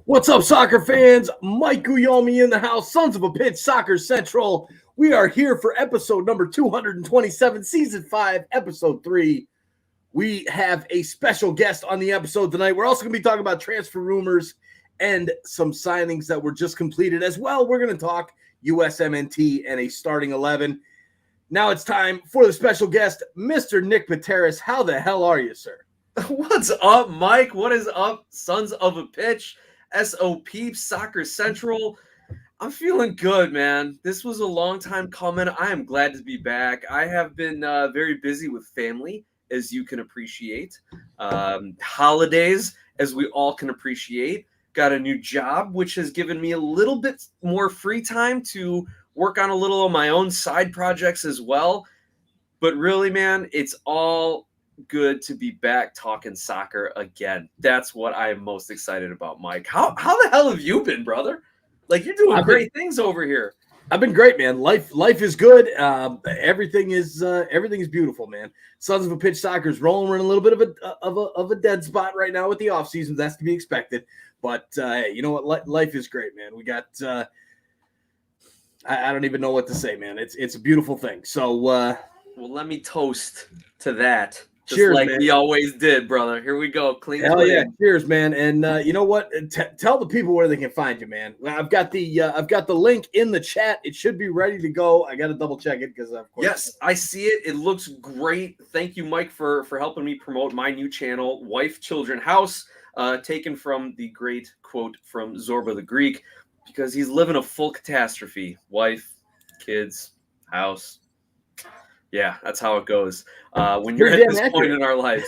What's up, soccer fans? Mike Guglielmi in the house, Sons of a Pitch Soccer Central. We are here for episode number 227, season 5, episode 3. We have a special guest on the episode tonight. We're also going to be talking about transfer rumors and some signings that were just completed as well. We're going to talk USMNT and a starting 11. Now it's time for the special guest, Mr. Nick Poteres. How the hell are you, sir? What's up, Mike? What is up, Sons of a Pitch? SOP Soccer Central. I'm feeling good, man. This was a long time coming. I am glad to be back. I have been very busy with family, as you can appreciate. Holidays, as we all can appreciate. Got a new job, which has given me a little bit more free time to work on a little of my own side projects as well. But really, man, it's all good to be back talking soccer again. That's what I am most excited about, Mike. How the hell have you been, brother? Like, you're doing great things over here. I've been great, man. Life is good. Everything is beautiful, man. Sons of a Pitch Soccer is rolling. We're in a little bit of a dead spot right now with the off season. That's to be expected. But you know what? Life is great, man. We got. I don't even know what to say, man. It's a beautiful thing. So, well, let me toast to that. Just cheers, like man. We always did, brother. Here we go. Clean. Hell yeah. Cheers, man. And you know what? Tell the people where they can find you, man. I've got the link in the chat. It should be ready to go. I got to double check it because of course. Yes, I see it. It looks great. Thank you, Mike, for helping me promote my new channel, Wife, Children, House, taken from the great quote from Zorba the Greek, because he's living a full catastrophe. Wife, kids, house. Yeah, that's how it goes when you're at this point in our lives.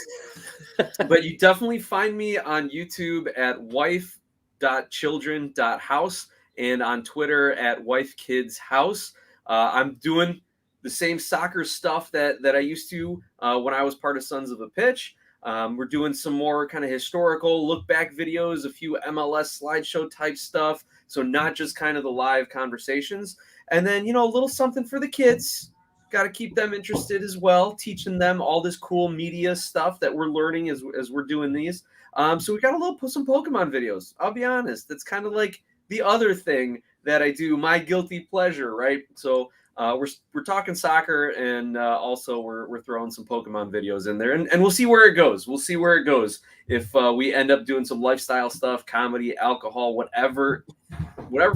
But you definitely find me on YouTube at wife.children.house and on Twitter at wifekidshouse. I'm doing the same soccer stuff that I used to when I was part of Sons of a Pitch. We're doing some more kind of historical look-back videos, a few MLS slideshow type stuff. So not just kind of the live conversations. And then, a little something for the kids. Got to keep them interested as well, teaching them all this cool media stuff that we're learning as we're doing these. So we got some Pokemon videos. I'll be honest. That's kind of like the other thing that I do, my guilty pleasure, right? So we're talking soccer, and also we're throwing some Pokemon videos in there, and we'll see where it goes. We'll see where it goes if we end up doing some lifestyle stuff, comedy, alcohol, whatever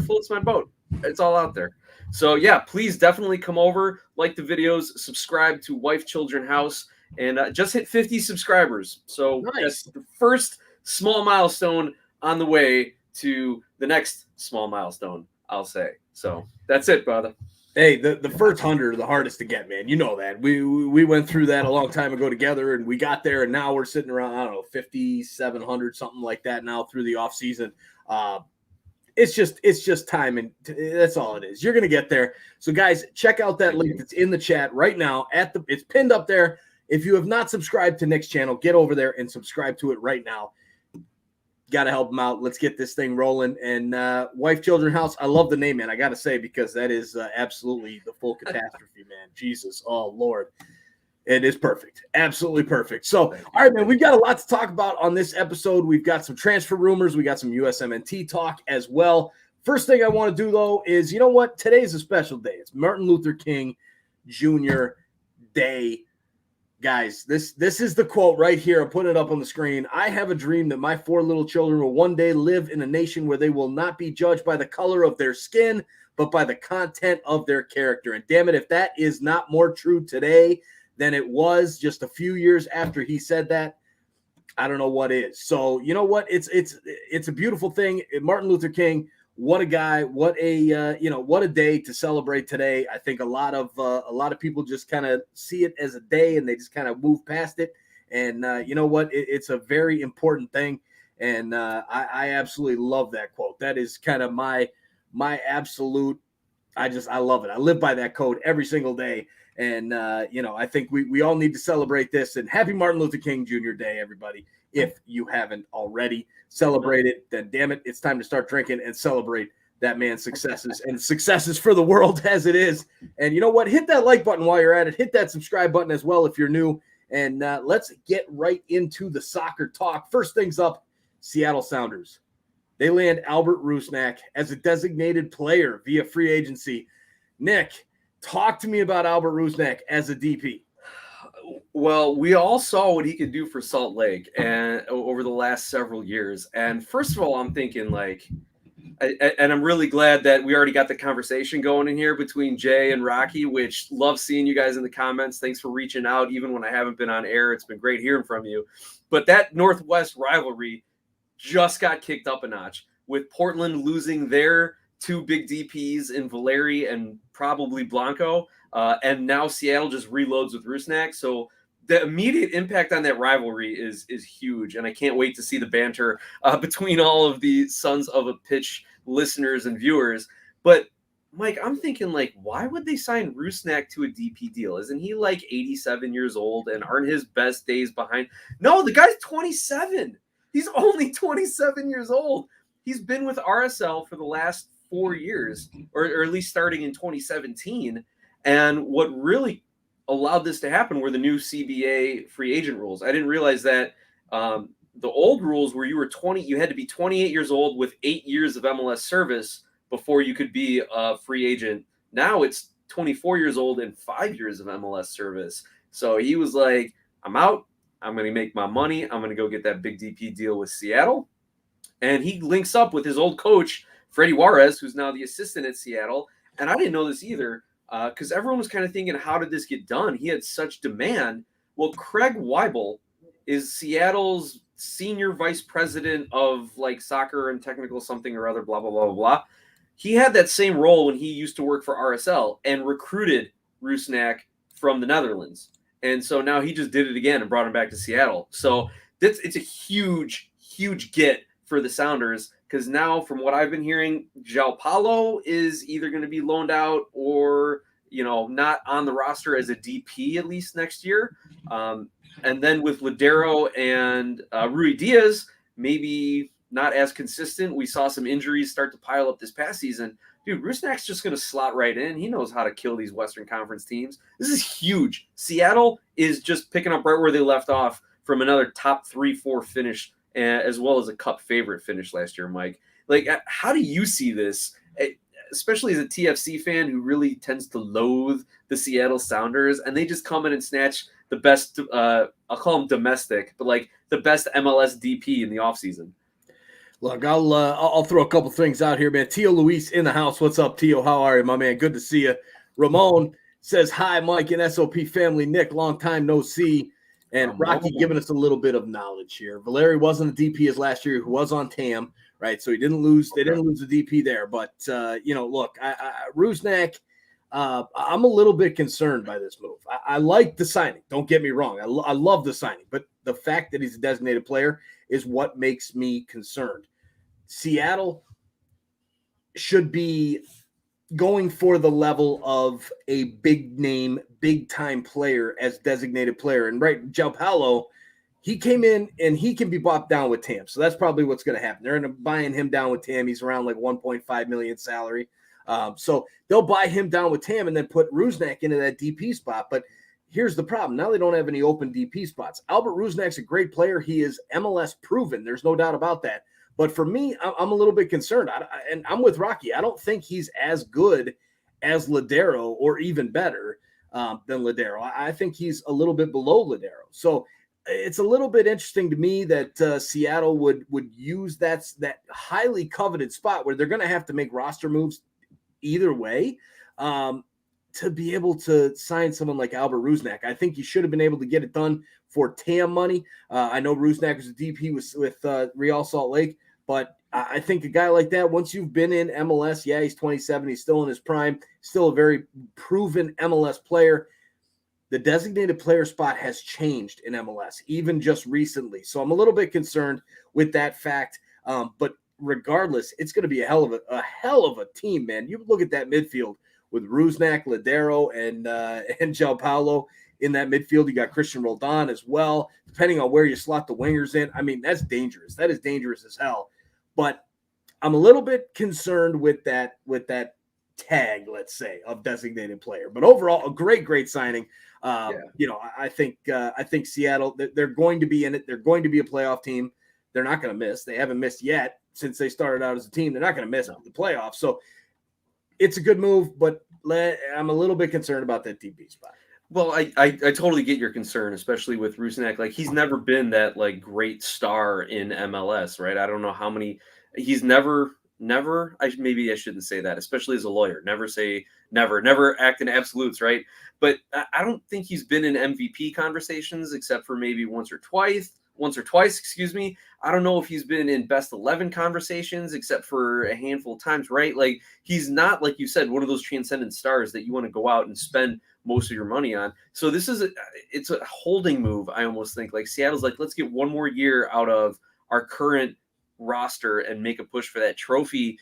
floats my boat. It's all out there. So yeah, please definitely come over, like the videos, subscribe to Wife Children House, and just hit 50 subscribers. So nice. That's the first small milestone on the way to the next small milestone, I'll say. So that's it, brother. Hey, the first 100 are the hardest to get, man. You know that. We went through that a long time ago together, and we got there, and now we're sitting around, I don't know, 5,700, something like that now through the off season. It's just time, and that's all it is. You're gonna get there. So, guys, check out that link that's in the chat right now. It's pinned up there. If you have not subscribed to Nick's channel, get over there and subscribe to it right now. Got to help him out. Let's get this thing rolling. And Wife, Children, House. I love the name, man. I got to say, because that is absolutely the full catastrophe, man. Jesus, oh Lord. It is perfect. Absolutely perfect. So, all right, man, we've got a lot to talk about on this episode. We've got some transfer rumors. We got some USMNT talk as well. First thing I want to do, though, is, you know what? Today's a special day. It's Martin Luther King Jr. Day. Guys, this is the quote right here. I'm putting it up on the screen. I have a dream that my 4 little children will one day live in a nation where they will not be judged by the color of their skin, but by the content of their character. And damn it, if that is not more true today than it was just a few years after he said that, I don't know what is. So, you know what? It's a beautiful thing. Martin Luther King, what a guy, what a day to celebrate today. I think a lot of people just kind of see it as a day and they just kind of move past it. And you know what? It's a very important thing. And I absolutely love that quote. That is kind of my absolute, I love it. I live by that code every single day. And, I think we all need to celebrate this. And happy Martin Luther King Jr. Day, everybody. If you haven't already celebrated, then damn it, it's time to start drinking and celebrate that man's successes and successes for the world as it is. And you know what? Hit that like button while you're at it. Hit that subscribe button as well if you're new. And let's get right into the soccer talk. First things up, Seattle Sounders. They land Albert Rusnak as a designated player via free agency. Nick, talk to me about Albert Rusnak as a DP. Well, we all saw what he could do for Salt Lake and over the last several years. And first of all, I'm thinking like, and I'm really glad that we already got the conversation going in here between Jay and Rocky, which love seeing you guys in the comments. Thanks for reaching out, even when I haven't been on air. It's been great hearing from you. But that Northwest rivalry just got kicked up a notch with Portland losing their two big DPs in Valeri and probably Blanco. And now Seattle just reloads with Rusnak. So the immediate impact on that rivalry is huge. And I can't wait to see the banter between all of the Sons of a Pitch listeners and viewers. But Mike, I'm thinking like, why would they sign Rusnak to a DP deal? Isn't he like 87 years old and aren't his best days behind? No, the guy's 27. He's only 27 years old. He's been with RSL for the last 4 years, or at least starting in 2017. And what really allowed this to happen were the new CBA free agent rules. I didn't realize that the old rules where you had to be 28 years old with 8 years of MLS service before you could be a free agent. Now it's 24 years old and 5 years of MLS service. So he was like, I'm out. I'm going to make my money. I'm going to go get that big DP deal with Seattle. And he links up with his old coach, Freddie Juarez, who's now the assistant at Seattle. And I didn't know this either, because everyone was kind of thinking, how did this get done? He had such demand. Well, Craig Weibel is Seattle's senior vice president of like soccer and technical something or other, blah, blah, blah, blah, blah. He had that same role when he used to work for RSL and recruited Rusnak from the Netherlands. And so now he just did it again and brought him back to Seattle. So it's a huge, huge get for the Sounders, because now from what I've been hearing, Jall is either going to be loaned out or, not on the roster as a DP at least next year. And then with Ladero and Rui Diaz, maybe not as consistent. We saw some injuries start to pile up this past season. Dude, Rusnak's just going to slot right in. He knows how to kill these Western Conference teams. This is huge. Seattle is just picking up right where they left off from another top 3-4 finish, as well as a Cup favorite finish last year, Mike. Like, how do you see this, especially as a TFC fan who really tends to loathe the Seattle Sounders, and they just come in and snatch the best, I'll call them domestic, but like the best MLS DP in the offseason? Look, I'll throw a couple things out here, man. Tio Luis in the house. What's up, Tio? How are you, my man? Good to see you. Ramon says, hi, Mike and SOP family. Nick, long time no see. And Rocky giving us a little bit of knowledge here. Valeri wasn't the DP as last year, who was on TAM, right? So he didn't lose. They didn't lose the DP there. But, look, Rusnak, I'm a little bit concerned by this move. I like the signing. Don't get me wrong. I love the signing. But the fact that he's a designated player is what makes me concerned. Seattle should be going for the level of a big name, big time player as designated player. And right, Jall, he came in and he can be bought down with TAM. So that's probably what's going to happen. They're going to buying him down with TAM. He's around like 1.5 million salary. So they'll buy him down with TAM and then put Rusnak into that DP spot. But here's the problem. Now they don't have any open DP spots. Albert Rusnak's a great player. He is MLS proven. There's no doubt about that. But for me, I'm a little bit concerned. And I'm with Rocky. I don't think he's as good as Ladero or even better than Ladero. I think he's a little bit below Ladero. So it's a little bit interesting to me that Seattle would use that highly coveted spot where they're going to have to make roster moves either way to be able to sign someone like Albert Rusnak. I think you should have been able to get it done for TAM money. I know Rusnak was a DP with Real Salt Lake, but I think a guy like that, once you've been in MLS, yeah, he's 27, he's still in his prime, still a very proven MLS player. The designated player spot has changed in MLS, even just recently. So I'm a little bit concerned with that fact. But regardless, it's going to be a hell of a team, man. You look at that midfield with Rusnak, Ladero, and Jall in that midfield. You got Christian Roldan as well. Depending on where you slot the wingers in, I mean, that's dangerous. That is dangerous as hell. But I'm a little bit concerned with that tag, let's say, of designated player. But overall, a great signing. I think Seattle, they're going to be in it. They're going to be a playoff team. they're not going to miss. They haven't missed yet since they started out as a team. They're not going to miss the playoffs. So it's a good move, but I'm a little bit concerned about that DP spot. Well, I totally get your concern, especially with Rusnak. Like, he's never been that like great star in MLS, right? I don't know how many. He's never. Maybe I shouldn't say that, especially as a lawyer. Never say never. Never act in absolutes, right? But I don't think he's been in MVP conversations except for maybe once or twice. Excuse me. I don't know if he's been in best 11 conversations except for a handful of times, right? Like, he's not, like you said, one of those transcendent stars that you want to go out and spend most of your money on. So this is it's a holding move. I almost think like Seattle's like, let's get one more year out of our current roster and make a push for that trophy.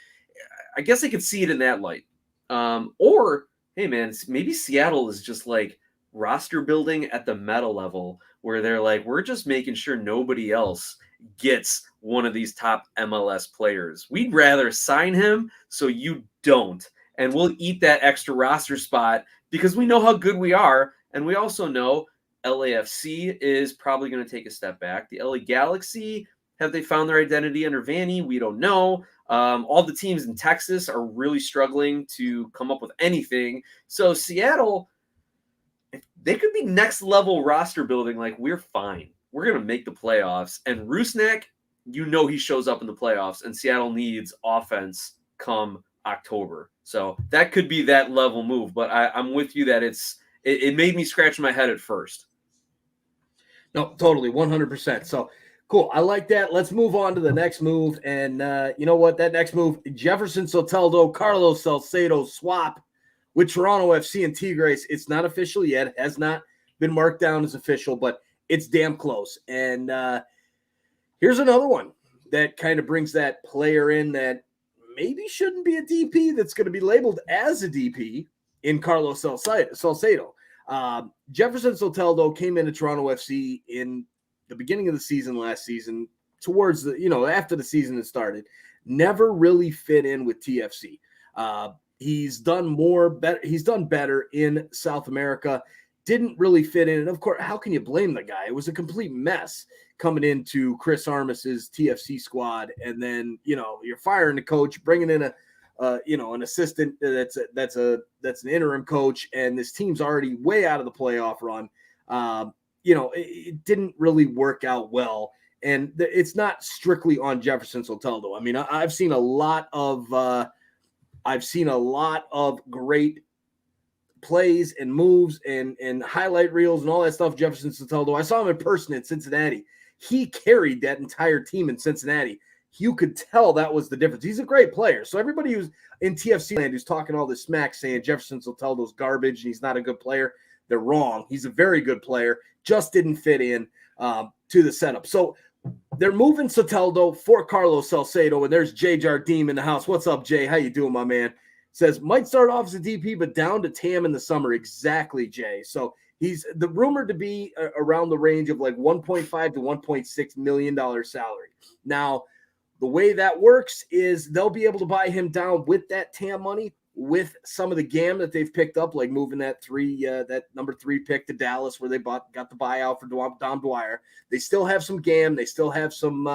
I guess I could see it in that light. Or, hey man, maybe Seattle is just like roster building at the meta level where they're like, we're just making sure nobody else gets one of these top MLS players. We'd rather sign him so you don't. And we'll eat that extra roster spot because we know how good we are. And we also know LAFC is probably going to take a step back. The LA Galaxy, have they found their identity under Vanny? We don't know. All the teams in Texas are really struggling to come up with anything. So Seattle, they could be next level roster building. Like, we're fine. We're going to make the playoffs. And Rusnak, you know he shows up in the playoffs, and Seattle needs offense come October. So that could be that level move. But I'm with you that it made me scratch my head at first. No, totally, 100%. So cool. I like that. Let's move on to the next move. And you know what? That next move, Jefferson Soteldo, Carlos Salcedo swap with Toronto FC and Tigres. It's not official yet. It has not been marked down as official, but it's damn close. And here's another one that kind of brings that player in that maybe shouldn't be a DP that's going to be labeled as a DP in Carlos Salcedo. Jefferson Soteldo came into Toronto FC in the beginning of the season last season, towards after the season had started, never really fit in with TFC. He's done better in South America, didn't really fit in. And of course, how can you blame the guy? It was a complete mess coming into Chris Armas's TFC squad. And then, you're firing the coach, bringing in an assistant that's an interim coach, and this team's already way out of the playoff run. It didn't really work out well, and it's not strictly on Jefferson Soteldo. I mean, I've seen a lot of great plays and moves and highlight reels and all that stuff. Jefferson Soteldo, I saw him in person in Cincinnati. He carried that entire team in Cincinnati. You could tell that was the difference. He's a great player. So everybody who's in TFC land who's talking all this smack saying Jefferson Soteldo's garbage and he's not a good player, they're wrong. He's a very good player. Just didn't fit in to the setup. So they're moving Soteldo for Carlos Salcedo, and there's Jay Jardim in the house. What's up, Jay? How you doing, my man? Says, might start off as a DP, but down to TAM in the summer. Exactly, Jay. So he's the rumored to be around the range of like $1.5 to $1.6 million salary. Now, the way that works is they'll be able to buy him down with that TAM money, with some of the GAM that they've picked up, like moving that number 3 pick to Dallas, where they got the buyout for Dom Dwyer. They still have some GAM. They still have some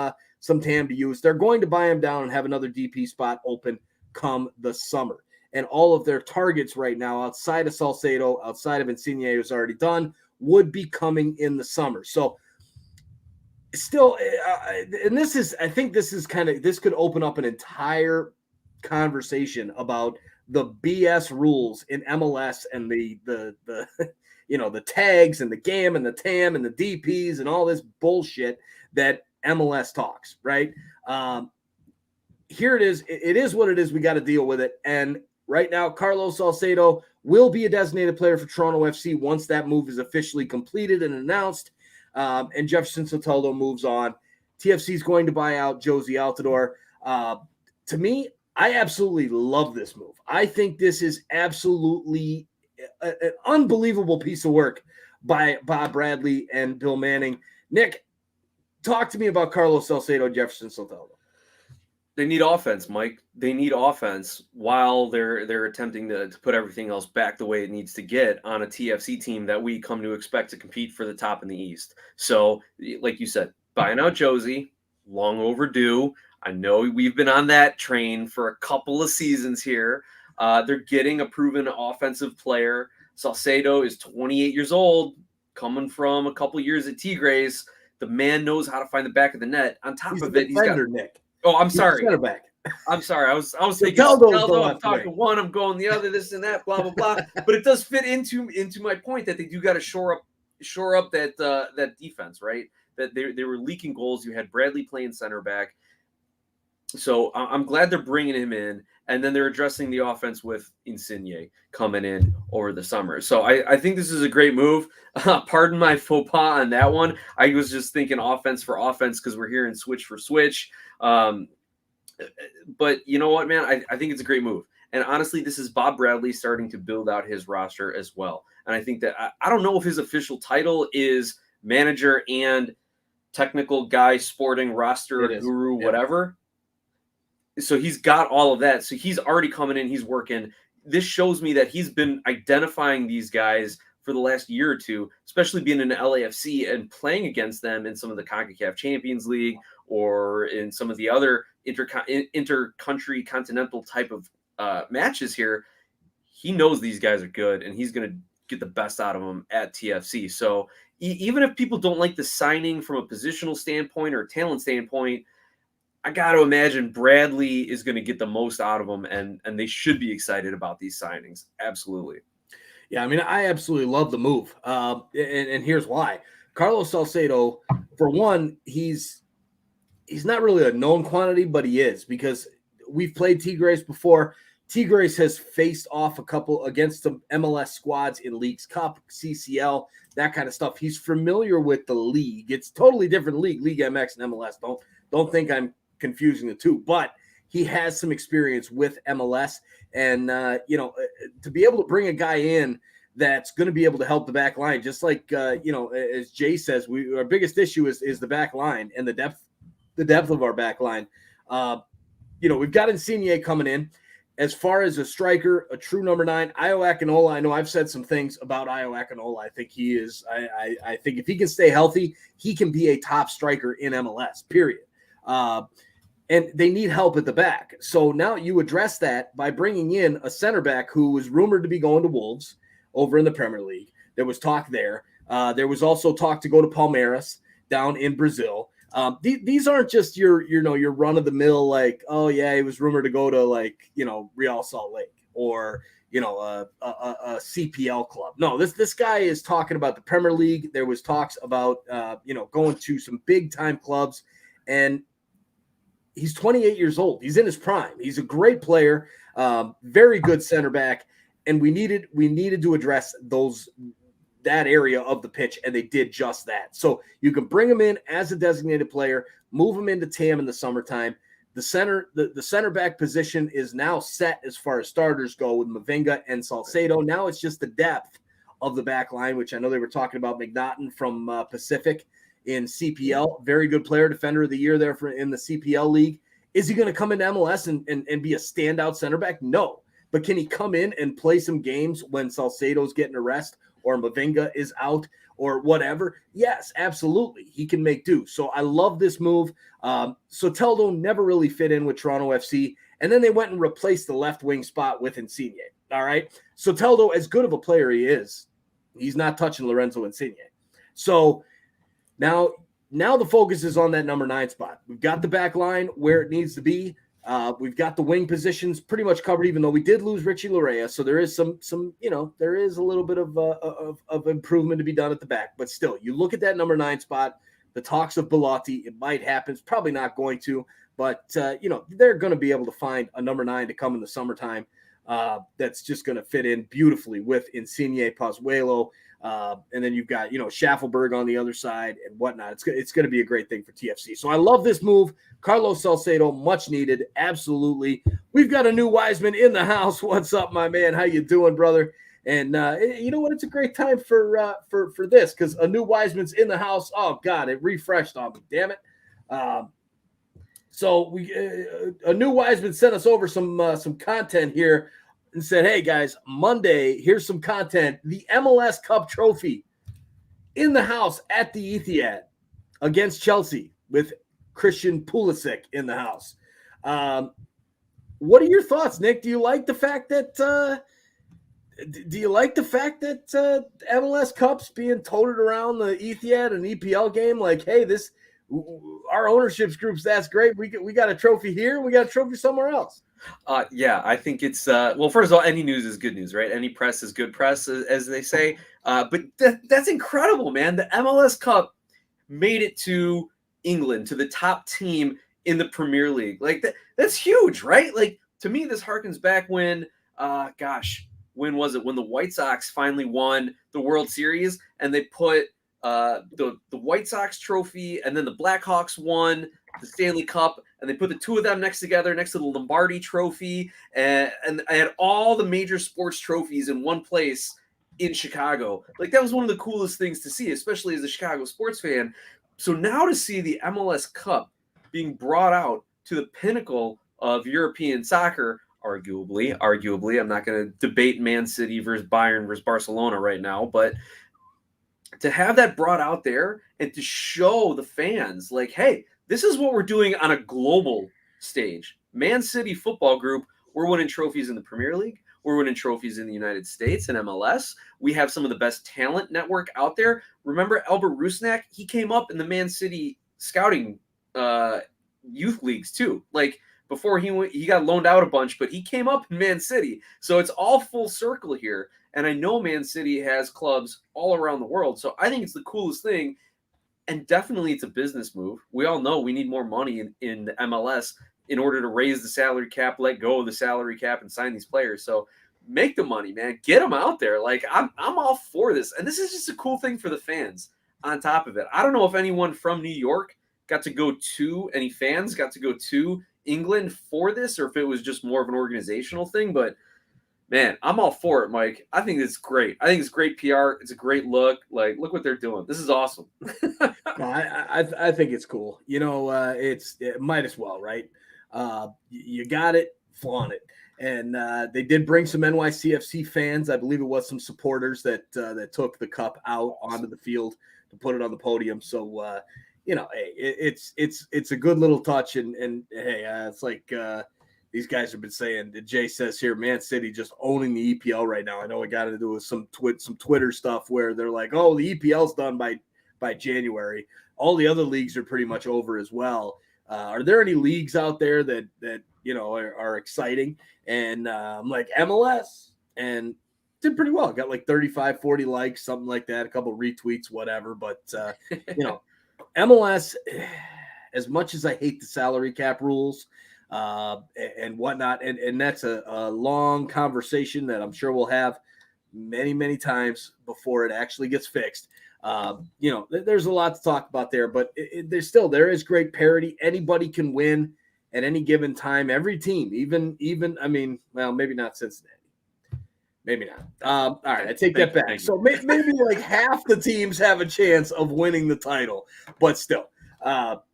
TAM to use. They're going to buy him down and have another DP spot open come the summer. And all of their targets right now, outside of Salcedo, outside of Insigne, who's already done, would be coming in the summer. So still, and I think this could open up an entire conversation about the BS rules in MLS and the the tags and the GAM and the TAM and the DPs and all this bullshit that MLS talks, right? Here it is. It is what it is. We got to deal with it. And right now, Carlos Salcedo will be a designated player for Toronto FC once that move is officially completed and announced. And Jefferson Soteldo moves on. TFC is going to buy out Josie Altidore. To me, I absolutely love this move. I think this is absolutely an unbelievable piece of work by Bob Bradley and Bill Manning. Nick, talk to me about Carlos Salcedo, Jefferson Soteldo. They need offense, Mike. They need offense while they're attempting to put everything else back the way it needs to get on a TFC team that we come to expect to compete for the top in the East. So, like you said, buying out Josie, long overdue. I know we've been on that train for a couple of seasons here. They're getting a proven offensive player. Salcedo is 28 years old, coming from a couple years at Tigres. The man knows how to find the back of the net. On top of it, he's got Nick. Oh, I'm sorry. Center back. I'm sorry. I was thinking Salcedo, I'm talking one, I'm going the other, this and that, blah blah blah. But it does fit into my point that they do got to shore up that defense, right? That they were leaking goals. You had Bradley playing center back. So I'm glad they're bringing him in, and then they're addressing the offense with Insigne coming in over the summer. So I think this is a great move. Pardon my faux pas on that one. I was just thinking offense for offense because we're hearing switch for switch. But you know what, man? I think it's a great move. And honestly, this is Bob Bradley starting to build out his roster as well. And I think that I don't know if his official title is manager and technical guy, sporting roster guru, whatever. So he's got all of that. So he's already coming in. He's working. This shows me that he's been identifying these guys for the last year or two, especially being in the LAFC and playing against them in some of the CONCACAF Champions League or in some of the other inter-country continental type of matches here. He knows these guys are good, and he's going to get the best out of them at TFC. So even if people don't like the signing from a positional standpoint or a talent standpoint, I got to imagine Bradley is going to get the most out of them, and they should be excited about these signings. Absolutely. Yeah, I mean, I absolutely love the move, and here's why. Carlos Salcedo, for one, he's not really a known quantity, but he is, because we've played Tigres before. Tigres has faced off a couple against some MLS squads in Leagues Cup, CCL, that kind of stuff. He's familiar with the league. It's totally different league, League MX and MLS. Don't think I'm confusing the two, but he has some experience with MLS, and to be able to bring a guy in that's going to be able to help the back line, just like as Jay says, our biggest issue is the back line and the depth of our back line. We've got Insigne coming in. As far as a striker, a true number 9, Ayo Akinola, I know I've said some things about Ayo Akinola. I think he is. I think if he can stay healthy, he can be a top striker in MLS, period. And they need help at the back. So now you address that by bringing in a center back who was rumored to be going to Wolves over in the Premier League. There was talk there. There was also talk to go to Palmeiras down in Brazil. These aren't just your run of the mill, like, oh yeah, he was rumored to go to Real Salt Lake or a CPL club. No, this guy is talking about the Premier League. There was talks about going to some big time clubs, and he's 28 years old. He's in his prime. He's a great player, very good center back, and we needed to address that area of the pitch, and they did just that. So you can bring him in as a designated player, move him into TAM in the summertime. The center back position is now set as far as starters go with Mavinga and Salcedo. Now it's just the depth of the back line, which I know they were talking about McNaughton from Pacific in CPL. Very good player, defender of the year there in the CPL league. Is he going to come into MLS and be a standout center back? No. But can he come in and play some games when Salcedo's getting a rest or Mavinga is out or whatever? Yes, absolutely. He can make do. So I love this move. Soteldo never really fit in with Toronto FC, and then they went and replaced the left wing spot with Insigne. All right. Soteldo, as good of a player he is, he's not touching Lorenzo Insigne. So now the focus is on that number 9 spot. We've got the back line where it needs to be. We've got the wing positions pretty much covered, even though we did lose Richie Larea. So there is there is a little bit of improvement to be done at the back. But still, you look at that number 9 spot, the talks of Belotti, it might happen. It's probably not going to, but they're going to be able to find a number 9 to come in the summertime. That's just going to fit in beautifully with Insigne, Pozuelo. And then you've got, Schaffelberg on the other side and whatnot. It's going to be a great thing for TFC. So I love this move. Carlos Salcedo, much needed. Absolutely. We've got a new Wiseman in the house. What's up, my man? How you doing, brother? And you know what? It's a great time for this, because a new Wiseman's in the house. Oh God, it refreshed on me. Damn it. So a new Wiseman sent us over some content here and said, hey guys, Monday, here's some content. The MLS Cup trophy in the house at the Etihad against Chelsea with Christian Pulisic in the house. What are your thoughts, Nick? Do you like the fact that MLS Cup's being toted around the Etihad and EPL game? Like, hey, our ownership's group's that's great. We got a trophy here. We got a trophy somewhere else. Yeah, I think it's well. First of all, any news is good news, right? Any press is good press, as they say. But that's incredible, man. The MLS Cup made it to England, to the top team in the Premier League. Like that's huge, right? Like, to me, this harkens back when, when was it? When the White Sox finally won the World Series, and they put the White Sox trophy, and then the Blackhawks won the Stanley Cup, and they put the two of them next to the Lombardi trophy, and I had all the major sports trophies in one place in Chicago. Like, that was one of the coolest things to see, especially as a Chicago sports fan. So now to see the MLS Cup being brought out to the pinnacle of European soccer, arguably, I'm not going to debate Man City versus Bayern versus Barcelona right now, but to have that brought out there and to show the fans, like, hey, this is what we're doing on a global stage. Man City Football Group, we're winning trophies in the Premier League. We're winning trophies in the United States and MLS. We have some of the best talent network out there. Remember Albert Rusnak? He came up in the Man City scouting youth leagues too. Like, before he got loaned out a bunch, but he came up in Man City. So it's all full circle here. And I know Man City has clubs all around the world. So I think it's the coolest thing. And definitely it's a business move. We all know we need more money in the MLS in order to raise the salary cap, let go of the salary cap, and sign these players. So make the money, man. Get them out there. Like, I'm all for this. And this is just a cool thing for the fans on top of it. I don't know if anyone from New York any fans got to go to England for this, or if it was just more of an organizational thing. But man, I'm all for it, Mike. I think it's great. I think it's great PR. It's a great look. Like, look what they're doing. This is awesome. No, I think it's cool. You know, it might as well, right? You got it, flaunt it. And they did bring some NYCFC fans. I believe it was some supporters that took the cup out onto the field to put it on the podium. So, you know, hey, it's a good little touch. And hey, it's like these guys have been saying. Jay says here, Man City just owning the EPL right now. I know it got to do with some Twitter stuff where they're like, oh, the EPL's done by January. All the other leagues are pretty much over as well. Are there any leagues out there that you know are exciting? And like MLS, and did pretty well. Got like 35, 40 likes, something like that, a couple retweets, whatever. But you know, MLS, as much as I hate the salary cap rules and whatnot, and that's a long conversation that I'm sure we'll have many times before it actually gets fixed. You know, there's a lot to talk about there, but there is great parity. Anybody can win at any given time. Every team, even I mean, well, maybe not Cincinnati, maybe not. All right, I take that back. So maybe like half the teams have a chance of winning the title, but still,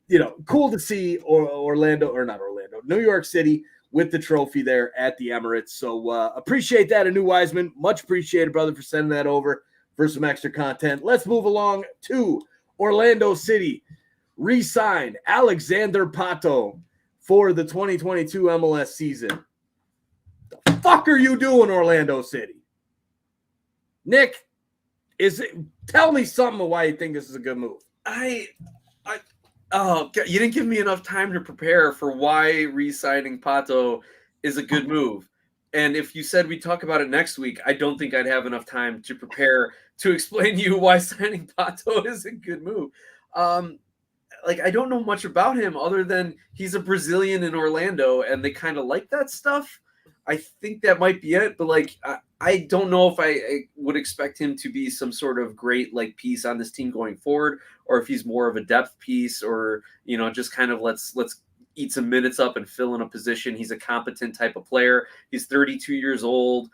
you know, cool to see New York City with the trophy there at the Emirates. So appreciate that, Anu Wiseman. Much appreciated, brother, for sending that over for some extra content. Let's move along to Orlando City. Re-signed Alexander Pato for the 2022 MLS season. The fuck are you doing, Orlando City? Nick, tell me something of why you think this is a good move. Oh, you didn't give me enough time to prepare for why re-signing Pato is a good move. And if you said we'd talk about it next week, I don't think I'd have enough time to prepare to explain to you why signing Pato is a good move. Like, I don't know much about him other than he's a Brazilian in Orlando, and they kind of like that stuff. I think that might be it. But, like, I don't know if I would expect him to be some sort of great, like, piece on this team going forward, or if he's more of a depth piece, or, you know, just kind of let's eat some minutes up and fill in a position. He's a competent type of player. He's 32 years old,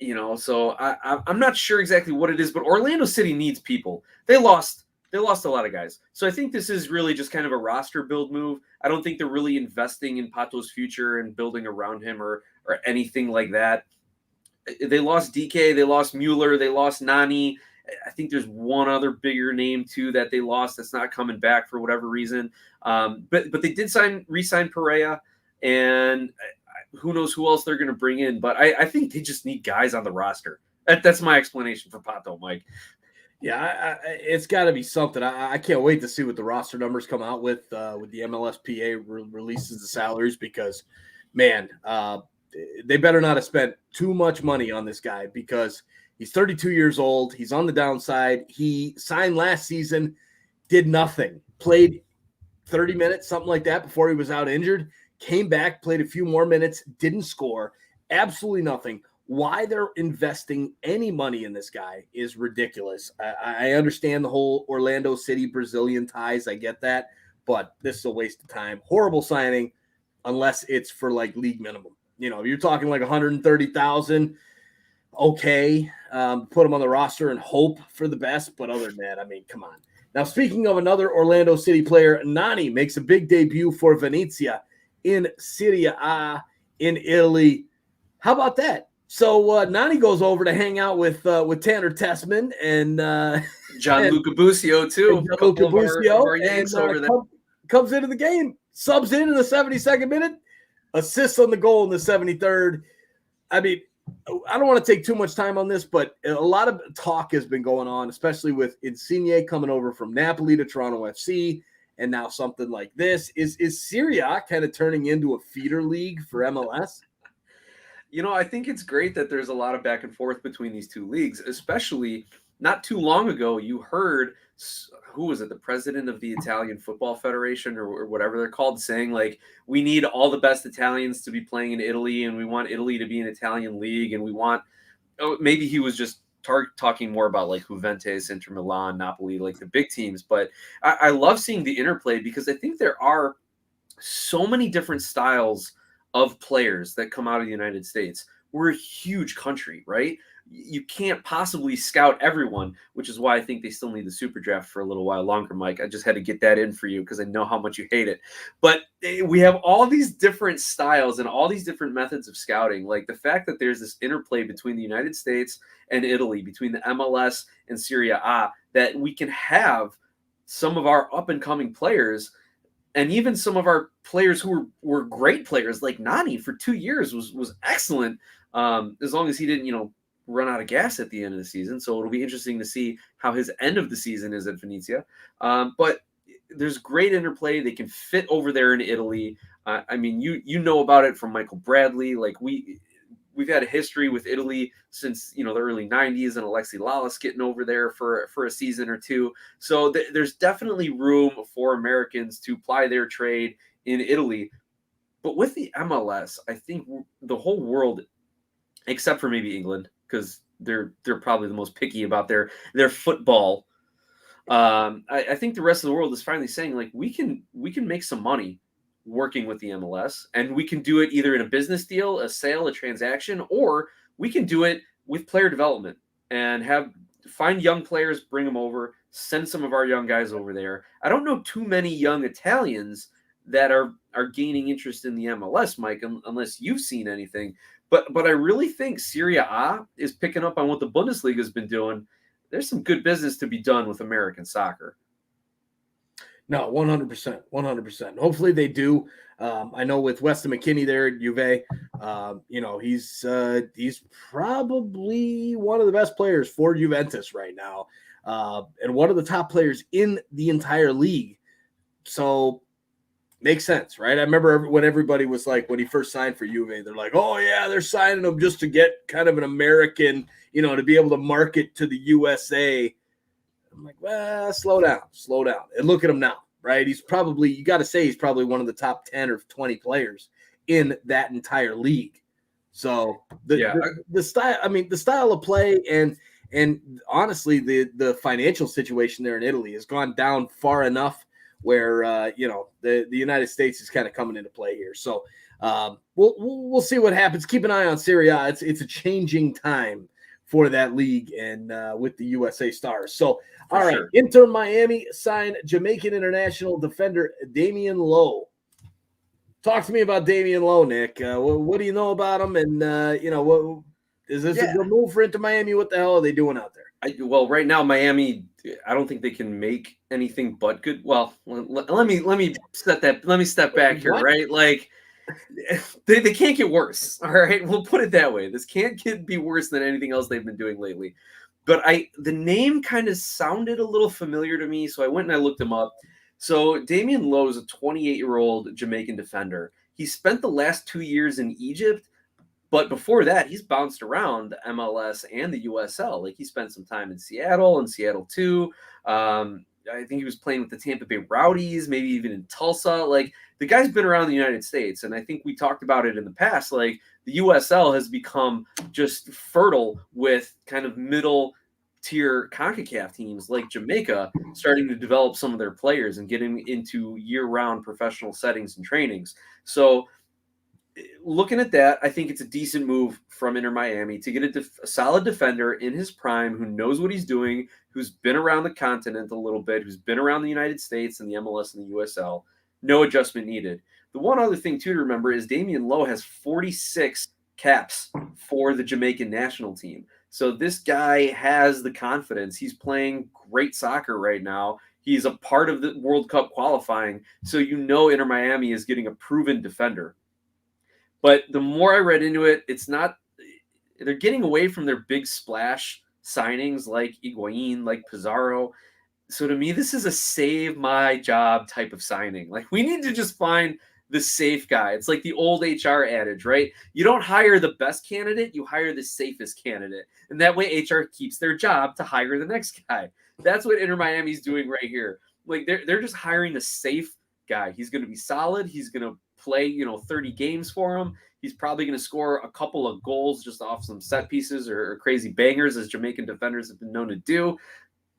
you know, so I'm not sure exactly what it is, but Orlando City needs people. They lost a lot of guys. So I think this is really just kind of a roster build move. I don't think they're really investing in Pato's future and building around him or anything like that. They lost DK, they lost Mueller, they lost Nani, I think there's one other bigger name too that they lost that's not coming back for whatever reason. But they did re-sign Perea, and who knows who else they're going to bring in. But I think they just need guys on the roster. That's my explanation for Pato, Mike. Yeah, it's got to be something. I can't wait to see what the roster numbers come out with the MLSPA releases the salaries, because, man, they better not have spent too much money on this guy, because he's 32 years old. He's on the downside. He signed last season, did nothing, played 30 minutes, something like that, before he was out injured, came back, played a few more minutes, didn't score, absolutely nothing. Why they're investing any money in this guy is ridiculous. I understand the whole Orlando City Brazilian ties. I get that, but this is a waste of time. Horrible signing, unless it's for like league minimum. You know, you're talking like 130,000. Okay, put him on the roster and hope for the best. But other than that, I mean, come on. Now, speaking of another Orlando City player, Nani makes a big debut for Venezia in Serie A in Italy. How about that? So Nani goes over to hang out with Tanner Tessman and Gianluca Busio too. Gianluca Busio, our Yanks over there. Comes into the game, subs in the 72nd minute, assists on the goal in the 73rd. I mean, I don't want to take too much time on this, but a lot of talk has been going on, especially with Insigne coming over from Napoli to Toronto FC, and now something like this. Is Serie A kind of turning into a feeder league for MLS? You know, I think it's great that there's a lot of back and forth between these two leagues, especially not too long ago. You heard, who was it, the president of the Italian Football Federation or whatever they're called, saying, like, we need all the best Italians to be playing in Italy, and we want Italy to be an Italian league, and we want, maybe he was just talking more about like Juventus, Inter Milan, Napoli, like the big teams. But I love seeing the interplay, because I think there are so many different styles of players that come out of the United States. We're a huge country, right? You can't possibly scout everyone, which is why I think they still need the super draft for a little while longer, Mike. I just had to get that in for you because I know how much you hate it. But we have all these different styles and all these different methods of scouting. Like the fact that there's this interplay between the United States and Italy, between the MLS and Serie A, that we can have some of our up-and-coming players, and even some of our players who were great players, like Nani for 2 years was excellent, as long as he didn't, run out of gas at the end of the season. So it'll be interesting to see how his end of the season is at Venezia. But there's great interplay. They can fit over there in Italy. I mean, you know about it from Michael Bradley. Like we've had a history with Italy since, the early 90s, and Alexi Lalas getting over there for a season or two. So there's definitely room for Americans to ply their trade in Italy. But with the MLS, I think the whole world, except for maybe England, because they're probably the most picky about their football. I think the rest of the world is finally saying, like, we can make some money working with the MLS, and we can do it either in a business deal, a sale, a transaction, or we can do it with player development and find young players, bring them over, send some of our young guys over there. I don't know too many young Italians that are gaining interest in the MLS, Mike, unless you've seen anything. But I really think Serie A is picking up on what the Bundesliga has been doing. There's some good business to be done with American soccer. No, 100%, 100%. Hopefully they do. I know with Weston McKennie there at Juve, he's probably one of the best players for Juventus right now, and one of the top players in the entire league. So makes sense, right? I remember when everybody was like, when he first signed for Juve, they're like, oh yeah, they're signing him just to get kind of an American, to be able to market to the USA. I'm like, well, slow down. And look at him now, right? He's probably, you got to say, he's probably one of the top 10 or 20 players in that entire league. So the style, the style of play and honestly, the financial situation there in Italy has gone down far enough where, the United States is kind of coming into play here. So we'll see what happens. Keep an eye on Serie A. It's a changing time for that league and with the USA Stars. So, all right, sure. Inter Miami signed Jamaican international defender Damien Lowe. Talk to me about Damien Lowe, Nick. What do you know about him? And, Is this a good move for Inter Miami? What the hell are they doing out there? Well, right now Miami, I don't think they can make anything but good. Well, let me step back here, right? Like they can't get worse. All right, we'll put it that way. This can't be worse than anything else they've been doing lately. But the name kind of sounded a little familiar to me, so I went and I looked him up. So Damien Lowe is a 28-year-old Jamaican defender. He spent the last 2 years in Egypt. But before that, he's bounced around the MLS and the USL. Like he spent some time in Seattle and Seattle 2. I think he was playing with the Tampa Bay Rowdies, maybe even in Tulsa. Like the guy's been around the United States. And I think we talked about it in the past. Like the USL has become just fertile with kind of middle tier CONCACAF teams like Jamaica starting to develop some of their players and getting into year-round professional settings and trainings. So looking at that, I think it's a decent move from Inter Miami to get a solid defender in his prime who knows what he's doing, who's been around the continent a little bit, who's been around the United States and the MLS and the USL. No adjustment needed. The one other thing, too, to remember is Damien Lowe has 46 caps for the Jamaican national team. So this guy has the confidence. He's playing great soccer right now. He's a part of the World Cup qualifying. So Inter Miami is getting a proven defender. But the more I read into it, they're getting away from their big splash signings like Higuain, like Pizarro. So to me, this is a save my job type of signing. Like we need to just find the safe guy. It's like the old HR adage, right? You don't hire the best candidate, you hire the safest candidate. And that way HR keeps their job to hire the next guy. That's what Inter Miami's doing right here. Like they're just hiring a safe guy. He's going to be solid. He's going to play, 30 games for him. He's probably going to score a couple of goals just off some set pieces or crazy bangers, as Jamaican defenders have been known to do.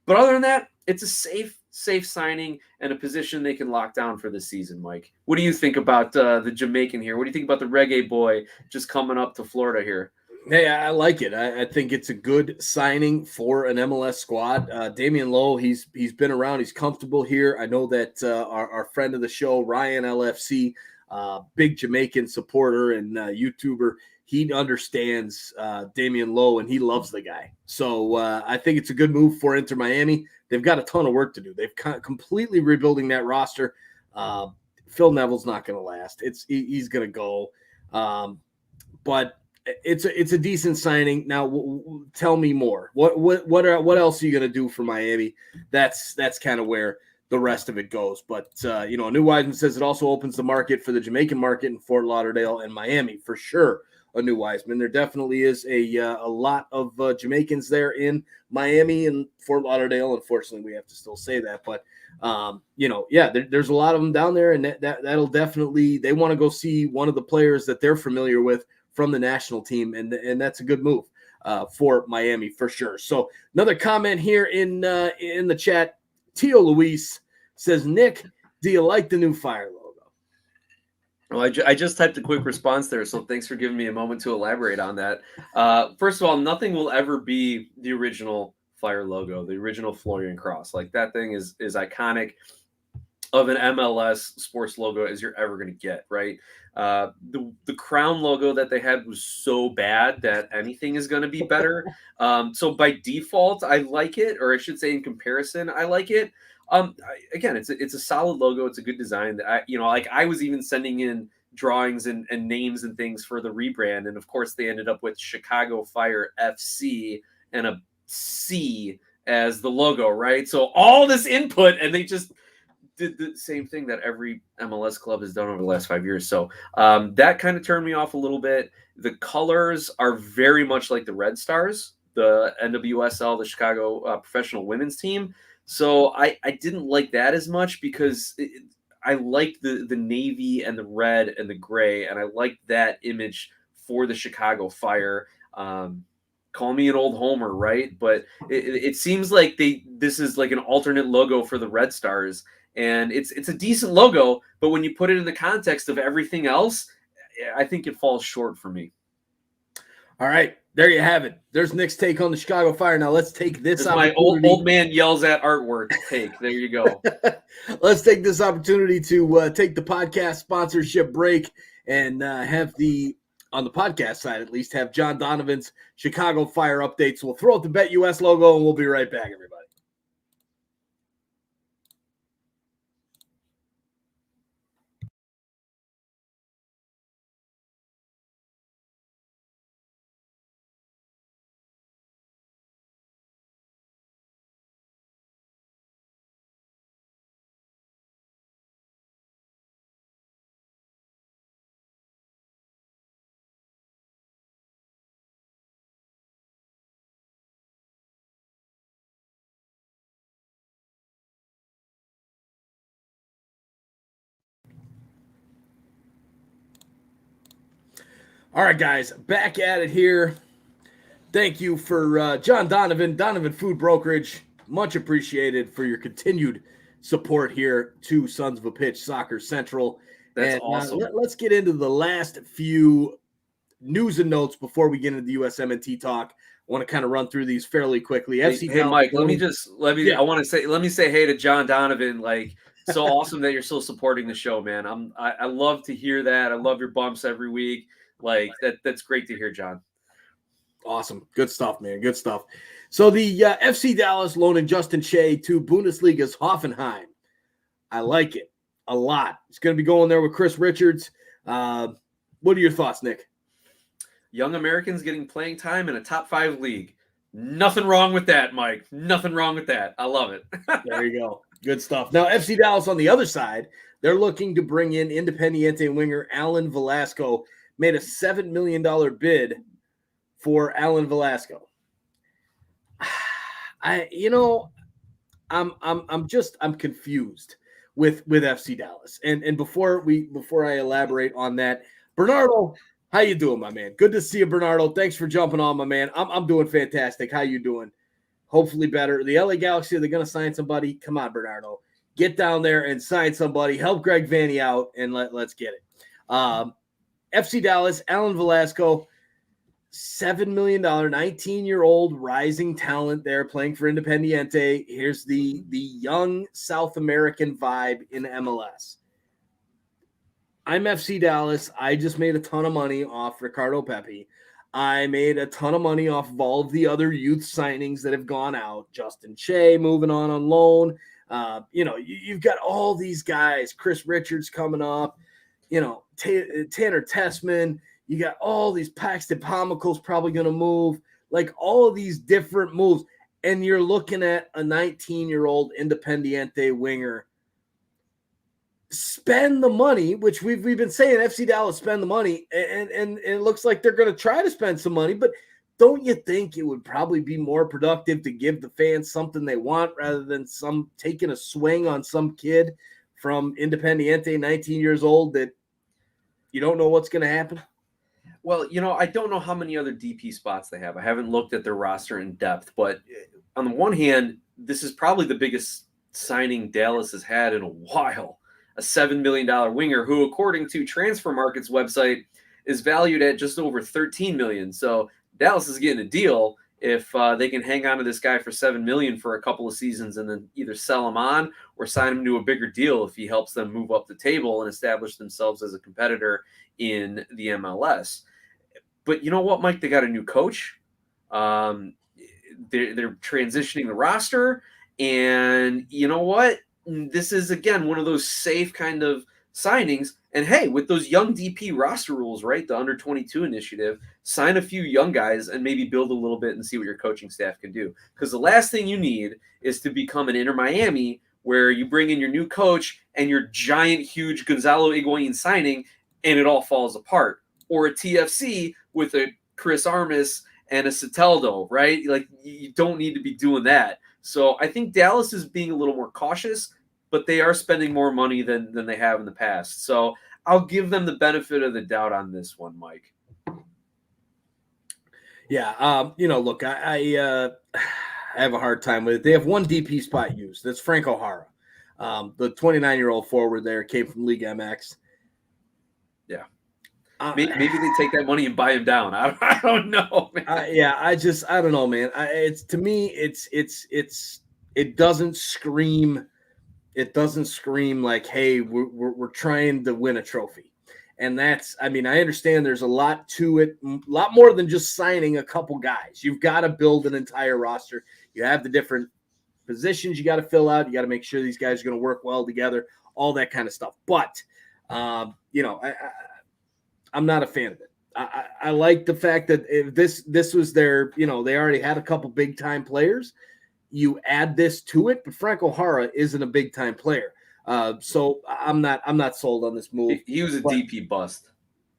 But other than that, it's a safe signing and a position they can lock down for the season, Mike. What do you think about the Jamaican here? What do you think about the reggae boy just coming up to Florida here? Hey, I like it. I think it's a good signing for an MLS squad. Damien Lowe, he's been around. He's comfortable here. I know that our friend of the show, Ryan LFC, big Jamaican supporter and YouTuber, he understands Damien Lowe, and he loves the guy. So I think it's a good move for Inter Miami. They've got a ton of work to do. They've completely rebuilding that roster. Phil Neville's not going to last. He's going to go. But it's a decent signing. Now, tell me more. What else are you going to do for Miami? That's kind of where the rest of it goes. But, a new Wiseman says it also opens the market for the Jamaican market in Fort Lauderdale and Miami. For sure, a new Wiseman. There definitely is a lot of Jamaicans there in Miami and Fort Lauderdale. Unfortunately, we have to still say that. But, there's a lot of them down there, and that'll definitely – they want to go see one of the players that they're familiar with from the national team, and that's a good move for Miami for sure. So another comment here in the chat. Tio Luis says, Nick, do you like the new Fire logo? Well, I just typed a quick response there, so thanks for giving me a moment to elaborate on that. First of all, nothing will ever be the original Fire logo, the original Florian Cross. Like that thing is iconic of an MLS sports logo as you're ever going to get, right? The crown logo that they had was so bad that anything is going to be better. So by default, I like it, or I should say in comparison, I like it. Again, it's a solid logo. It's a good design. I was even sending in drawings and names and things for the rebrand. And of course they ended up with Chicago Fire FC and a C as the logo, right? So all this input, and they just did the same thing that every MLS club has done over the last 5 years. So that kind of turned me off a little bit. The colors are very much like the Red Stars, the NWSL, the Chicago professional women's team. So I didn't like that as much because I liked the navy and the red and the gray, and I liked that image for the Chicago Fire. Call me an old homer, right? But it seems like this is like an alternate logo for the Red Stars. And it's a decent logo, but when you put it in the context of everything else, I think it falls short for me. All right, there you have it. There's Nick's take on the Chicago Fire. Now let's take this opportunity. My old man yells at artwork take. There you go. Let's take this opportunity to take the podcast sponsorship break and have the on the podcast side at least, have John Donovan's Chicago Fire updates. We'll throw out the Bet US logo, and we'll be right back, everybody. All right, guys, back at it here. Thank you for John Donovan, Donovan Food Brokerage. Much appreciated for your continued support here to Sons of a Pitch Soccer Central. That's awesome. Let's get into the last few news and notes before we get into the USMNT talk. I want to kind of run through these fairly quickly. Hey, Mike, let me say hey to John Donovan. Like, so awesome that you're still supporting the show, man. I love to hear that. I love your bumps every week. Like that's great to hear, John. Awesome. Good stuff, man. Good stuff. So the FC Dallas loaning Justin Shea to Bundesliga's Hoffenheim. I like it a lot. It's going to be going there with Chris Richards. What are your thoughts, Nick? Young Americans getting playing time in a top 5 league. Nothing wrong with that, Mike. Nothing wrong with that. I love it. There you go. Good stuff. Now, FC Dallas on the other side, they're looking to bring in Independiente winger Alan Velasco. Made a $7 million bid for Alan Velasco. I'm confused with FC Dallas. And before I elaborate on that, Bernardo, how you doing, my man? Good to see you, Bernardo. Thanks for jumping on, my man. I'm doing fantastic. How you doing? Hopefully better. The LA Galaxy, they're going to sign somebody. Come on, Bernardo. Get down there and sign somebody. Help Greg Vanny out, and let's get it. FC Dallas, Alan Velasco, $7 million, 19-year-old rising talent there playing for Independiente. Here's the young South American vibe in MLS. I'm FC Dallas. I just made a ton of money off Ricardo Pepi. I made a ton of money off of all of the other youth signings that have gone out. Justin Shea moving on loan. You've got all these guys. Chris Richards coming up. Tanner Tessman, you got all these Paxton Pomical's probably going to move, like all of these different moves. And you're looking at a 19-year-old Independiente winger. Spend the money, which we've been saying FC Dallas spend the money, and it looks like they're going to try to spend some money, but don't you think it would probably be more productive to give the fans something they want rather than some taking a swing on some kid from Independiente, 19 years old, that you don't know what's going to happen? Well, I don't know how many other DP spots they have. I haven't looked at their roster in depth, but on the one hand, this is probably the biggest signing Dallas has had in a while. A $7 million winger who, according to Transfer Market's website, is valued at just over $13 million. So Dallas is getting a deal if they can hang on to this guy for $7 million for a couple of seasons and then either sell him on or sign him to a bigger deal if he helps them move up the table and establish themselves as a competitor in the MLS. But you know what, Mike? They got a new coach. They're transitioning the roster. And you know what? This is, again, one of those safe kind of signings. And hey, with those young DP roster rules, right, the under 22 initiative, sign a few young guys and maybe build a little bit and see what your coaching staff can do. Because the last thing you need is to become an Inter Miami where you bring in your new coach and your giant, huge Gonzalo Higuain signing and it all falls apart. Or a TFC with a Chris Armas and a Salcedo, right? Like, you don't need to be doing that. So I think Dallas is being a little more cautious, but they are spending more money than they have in the past. So I'll give them the benefit of the doubt on this one, Mike. Yeah, look, I have a hard time with it. They have one DP spot used. That's Frank O'Hara. The 29-year-old forward there came from League MX. Yeah. Maybe they take that money and buy him down. I don't know, man. I don't know, man. To me, it doesn't scream. It doesn't scream like, hey, we're trying to win a trophy. And that's, I mean, I understand there's a lot to it, a lot more than just signing a couple guys. You've got to build an entire roster. You have the different positions you got to fill out. You got to make sure these guys are going to work well together, all that kind of stuff. But, I'm not a fan of it. I like the fact that if this was their, they already had a couple big time players. You add this to it, but Franco Jara isn't a big time player. So I'm not sold on this move. He was a DP bust.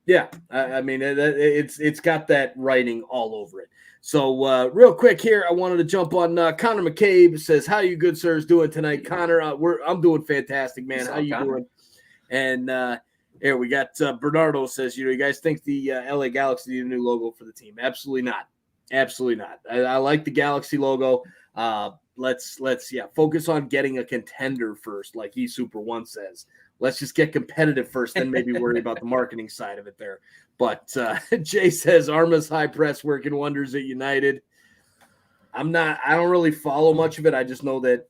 Yeah, I mean it's got that writing all over it. So real quick here, I wanted to jump on Connor McCabe says, "How you good sirs doing tonight, Connor?" I'm doing fantastic, man. How you doing? And here we got Bernardo says, you guys think the LA Galaxy need a new logo for the team? Absolutely not. Absolutely not. I like the Galaxy logo. Let's focus on getting a contender first, like eSuper1 says. Let's just get competitive first, then maybe worry about the marketing side of it there. But Jay says Arma's high press working wonders at United. I don't really follow much of it. I just know that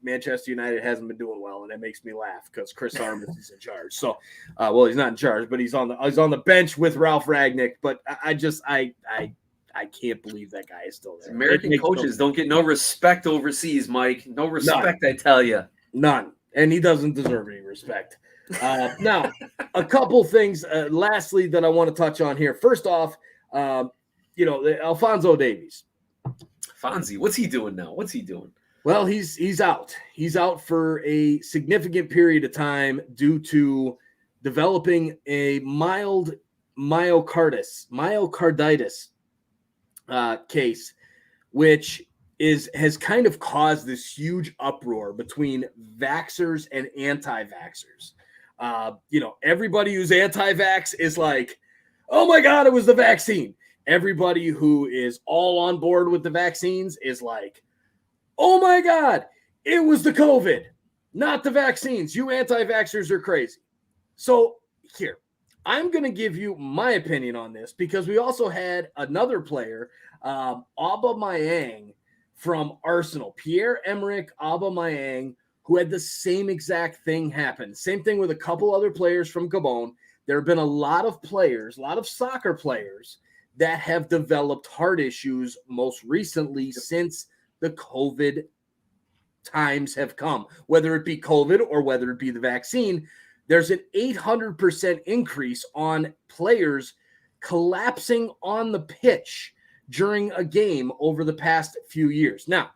Manchester United hasn't been doing well, and it makes me laugh because Chris Armas is in charge. So, he's not in charge, but he's on the bench with Ralph Ragnick. But I can't believe that guy is still there. American coaches don't get no respect overseas, Mike. No respect, none. I tell you. None. And he doesn't deserve any respect. Now, a couple things, lastly, that I want to touch on here. First off, Alfonso Davies. Fonzie, what's he doing now? What's he doing? Well, he's out. He's out for a significant period of time due to developing a mild myocarditis case, which has kind of caused this huge uproar between vaxxers and anti-vaxxers. Everybody who's anti-vax is like, oh my God, it was the vaccine. Everybody who is all on board with the vaccines is like, oh my God, it was the COVID, not the vaccines. You anti-vaxxers are crazy. So here, I'm going to give you my opinion on this because we also had another player, Aubameyang from Arsenal, Pierre-Emerick Aubameyang, who had the same exact thing happen. Same thing with a couple other players from Gabon. There have been a lot of players, a lot of soccer players that have developed heart issues most recently since the COVID times have come, whether it be COVID or whether it be the vaccine. There's an 800% increase on players collapsing on the pitch during a game over the past few years. Now,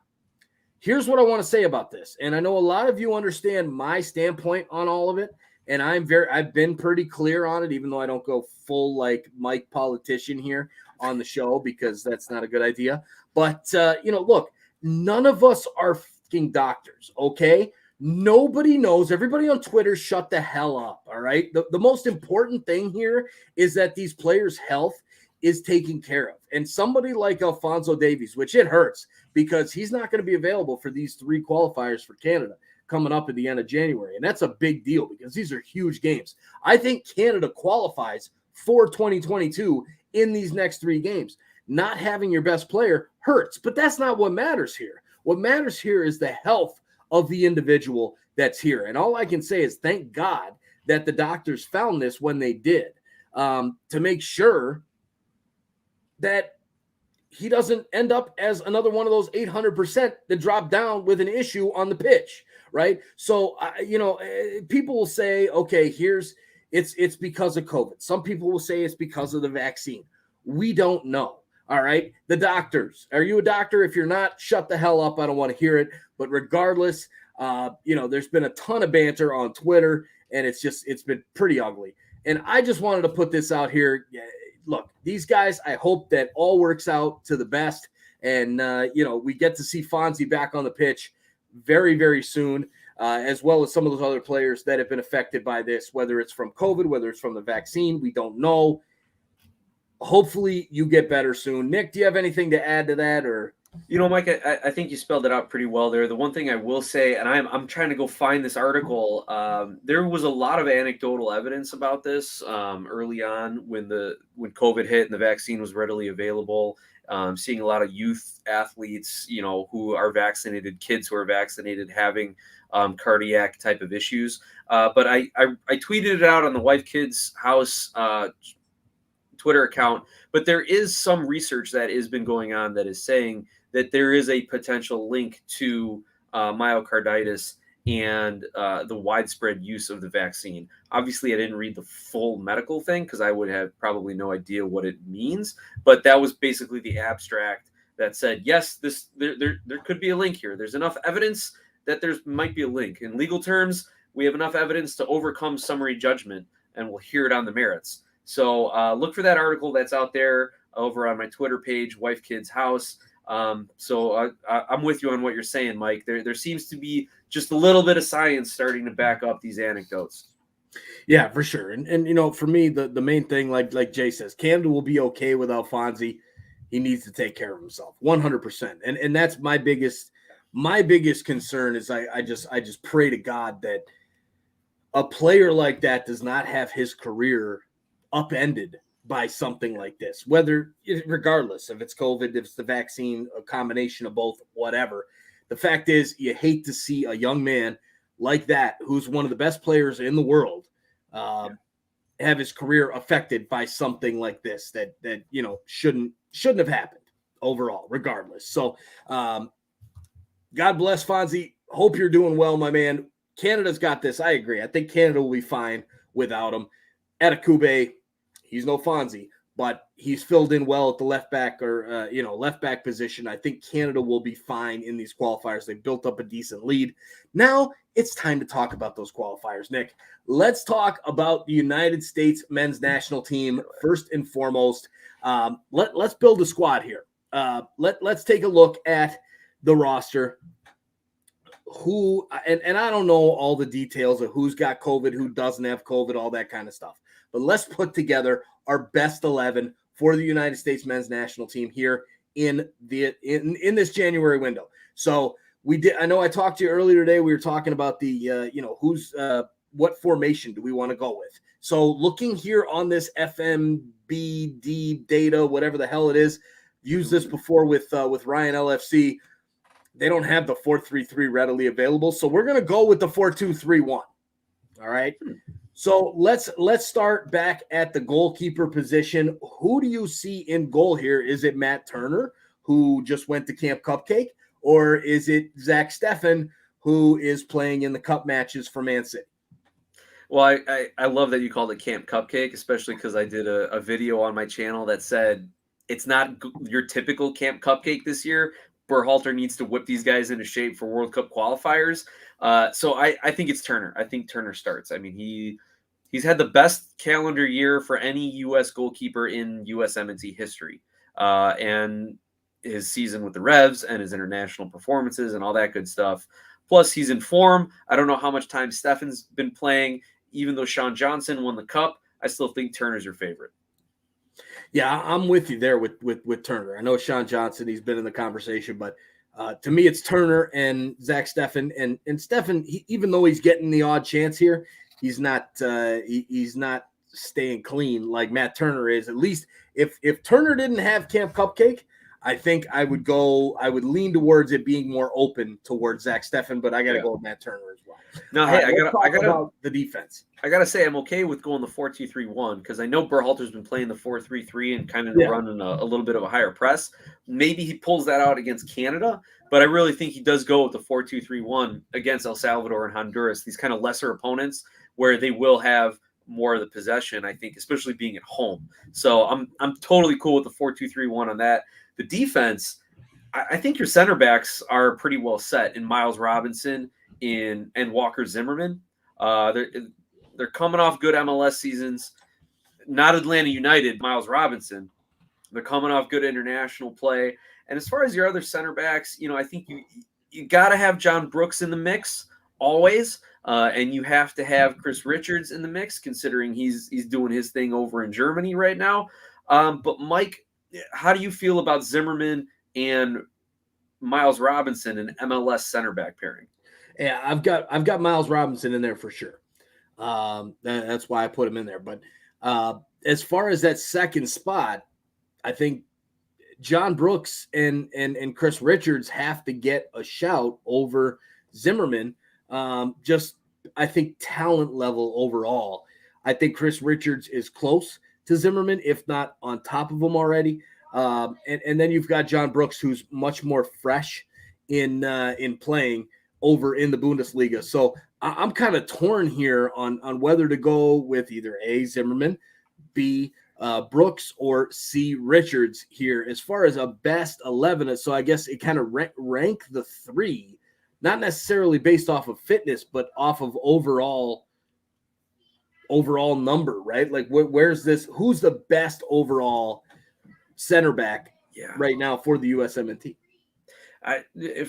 here's what I want to say about this. And I know a lot of you understand my standpoint on all of it. And I've been pretty clear on it, even though I don't go full like Mike politician here on the show because that's not a good idea. But, look, none of us are fucking doctors, okay? Nobody knows. Everybody on Twitter, shut the hell up, all right? The most important thing here is that these players' health is taken care of. And somebody like Alfonso Davies, which it hurts because he's not going to be available for these 3 qualifiers for Canada coming up at the end of January. And that's a big deal because these are huge games. I think Canada qualifies for 2022 in these next 3 games. Not having your best player hurts, but that's not what matters here. What matters here is the health of the individual that's here. And all I can say is thank God that the doctors found this when they did, to make sure that he doesn't end up as another one of those 800% that drop down with an issue on the pitch, right? So, people will say, okay, it's because of COVID. Some people will say it's because of the vaccine. We don't know. All right. The doctors, are you a doctor? If you're not, shut the hell up. I don't want to hear it. But regardless, there's been a ton of banter on Twitter and it's been pretty ugly. And I just wanted to put this out here. Look, these guys, I hope that all works out to the best. And, we get to see Fonzie back on the pitch very, very soon, as well as some of those other players that have been affected by this, whether it's from COVID, whether it's from the vaccine. We don't know. Hopefully you get better soon. Nick, do you have anything to add to that? Or Mike, I think you spelled it out pretty well there. The one thing I will say, and I'm trying to go find this article, there was a lot of anecdotal evidence about this early on when COVID hit and the vaccine was readily available. Seeing a lot of youth athletes, who are vaccinated, kids who are vaccinated, having cardiac type of issues. But I tweeted it out on the Wife Kids House Twitter account. But there is some research that has been going on that is saying that there is a potential link to myocarditis and the widespread use of the vaccine. Obviously, I didn't read the full medical thing because I would have probably no idea what it means. But that was basically the abstract that said, yes, there could be a link here. There's enough evidence that there might be a link. In legal terms, we have enough evidence to overcome summary judgment, and we'll hear it on the merits. So look for that article that's out there over on my Twitter page, Wife Kids House. So I'm with you on what you're saying, Mike. There seems to be just a little bit of science starting to back up these anecdotes. Yeah, for sure. And for me, the main thing, like Jay says, Canada will be okay without Fonzie. He needs to take care of himself 100%. And that's my biggest concern is I just pray to God that a player like that does not have his career upended by something like this, regardless if it's COVID, if it's the vaccine, a combination of both, whatever. The fact is, you hate to see a young man like that, who's one of the best players in the world, have his career affected by something like this that shouldn't have happened overall, regardless. So, God bless Fonzie. Hope you're doing well, my man. Canada's got this. I agree. I think Canada will be fine without him. Atakube, he's no Fonzie, but he's filled in well at the left back left back position. I think Canada will be fine in these qualifiers. They built up a decent lead. Now it's time to talk about those qualifiers, Nick. Let's talk about the United States men's national team first and foremost. Let's build a squad here. Let's take a look at the roster. And I don't know all the details of who's got COVID, who doesn't have COVID, all that kind of stuff. But let's put together our best 11 for the United States men's national team here in this January window. So I know I talked to you earlier today. We were talking about what formation do we want to go with? So looking here on this FMBD data, whatever the hell it is, used this before with Ryan LFC. They don't have the 4-3-3 readily available. So we're going to go with the 4-2-3-1. All right. So let's start back at the goalkeeper position. Who do you see in goal here? Is it Matt Turner, who just went to Camp Cupcake, or is it Zach Steffen, who is playing in the cup matches for Man City? Well, I love that you called it Camp Cupcake, especially because I did a video on my channel that said it's not your typical Camp Cupcake this year. Berhalter needs to whip these guys into shape for World Cup qualifiers. So I think it's Turner. I think Turner starts. I mean, he's had the best calendar year for any U.S. goalkeeper in USMNT history. And his season with the Revs and his international performances and all that good stuff. Plus, he's in form. I don't know how much time Steffen's been playing. Even though Sean Johnson won the Cup, I still think Turner's your favorite. Yeah, I'm with you there with Turner. I know Sean Johnson, he's been in the conversation, but to me, it's Turner and Zach Steffen. And Steffen, even though he's getting the odd chance here, he's not staying clean like Matt Turner is. At least if Turner didn't have Camp Cupcake, I think I would lean towards it being more open towards Zach Steffen, but I got to go with Matt Turner as well. No, hey, I got about the defense. I gotta say I'm okay with going the 4-2-3-1 because I know Berhalter's been playing the 4-3-3 and kind of running a little bit of a higher press. Maybe he pulls that out against Canada, but I really think he does go with the 4-2-3-1 against El Salvador and Honduras. These kind of lesser opponents where they will have more of the possession. I think, especially being at home. So I'm totally cool with the 4-2-3-1 on that. The defense, I think your center backs are pretty well set in Miles Robinson and Walker Zimmerman. They're coming off good MLS seasons. Not Atlanta United, Miles Robinson. They're coming off good international play. And as far as your other center backs, I think you got to have John Brooks in the mix always. And you have to have Chris Richards in the mix, considering he's doing his thing over in Germany right now. But Mike, how do you feel about Zimmerman and Miles Robinson and MLS center back pairing? Yeah, I've got Miles Robinson in there for sure. That's why I put him in there. But as far as that second spot, I think John Brooks and Chris Richards have to get a shout over Zimmerman. Just, I think, talent level overall. I think Chris Richards is close to Zimmerman, if not on top of him already. And then you've got John Brooks, who's much more fresh in playing over in the Bundesliga. So I'm kind of torn here on whether to go with either A, Zimmerman, B, Brooks, or C, Richards here as far as a best 11. So I guess it kind of rank the three, not necessarily based off of fitness, but off of overall number, right? Like where's this? Who's the best overall center back right now for the USMNT?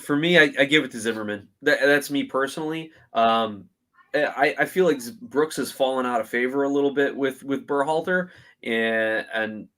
For me, I give it to Zimmerman. That's me personally. I feel like Brooks has fallen out of favor a little bit with Berhalter, and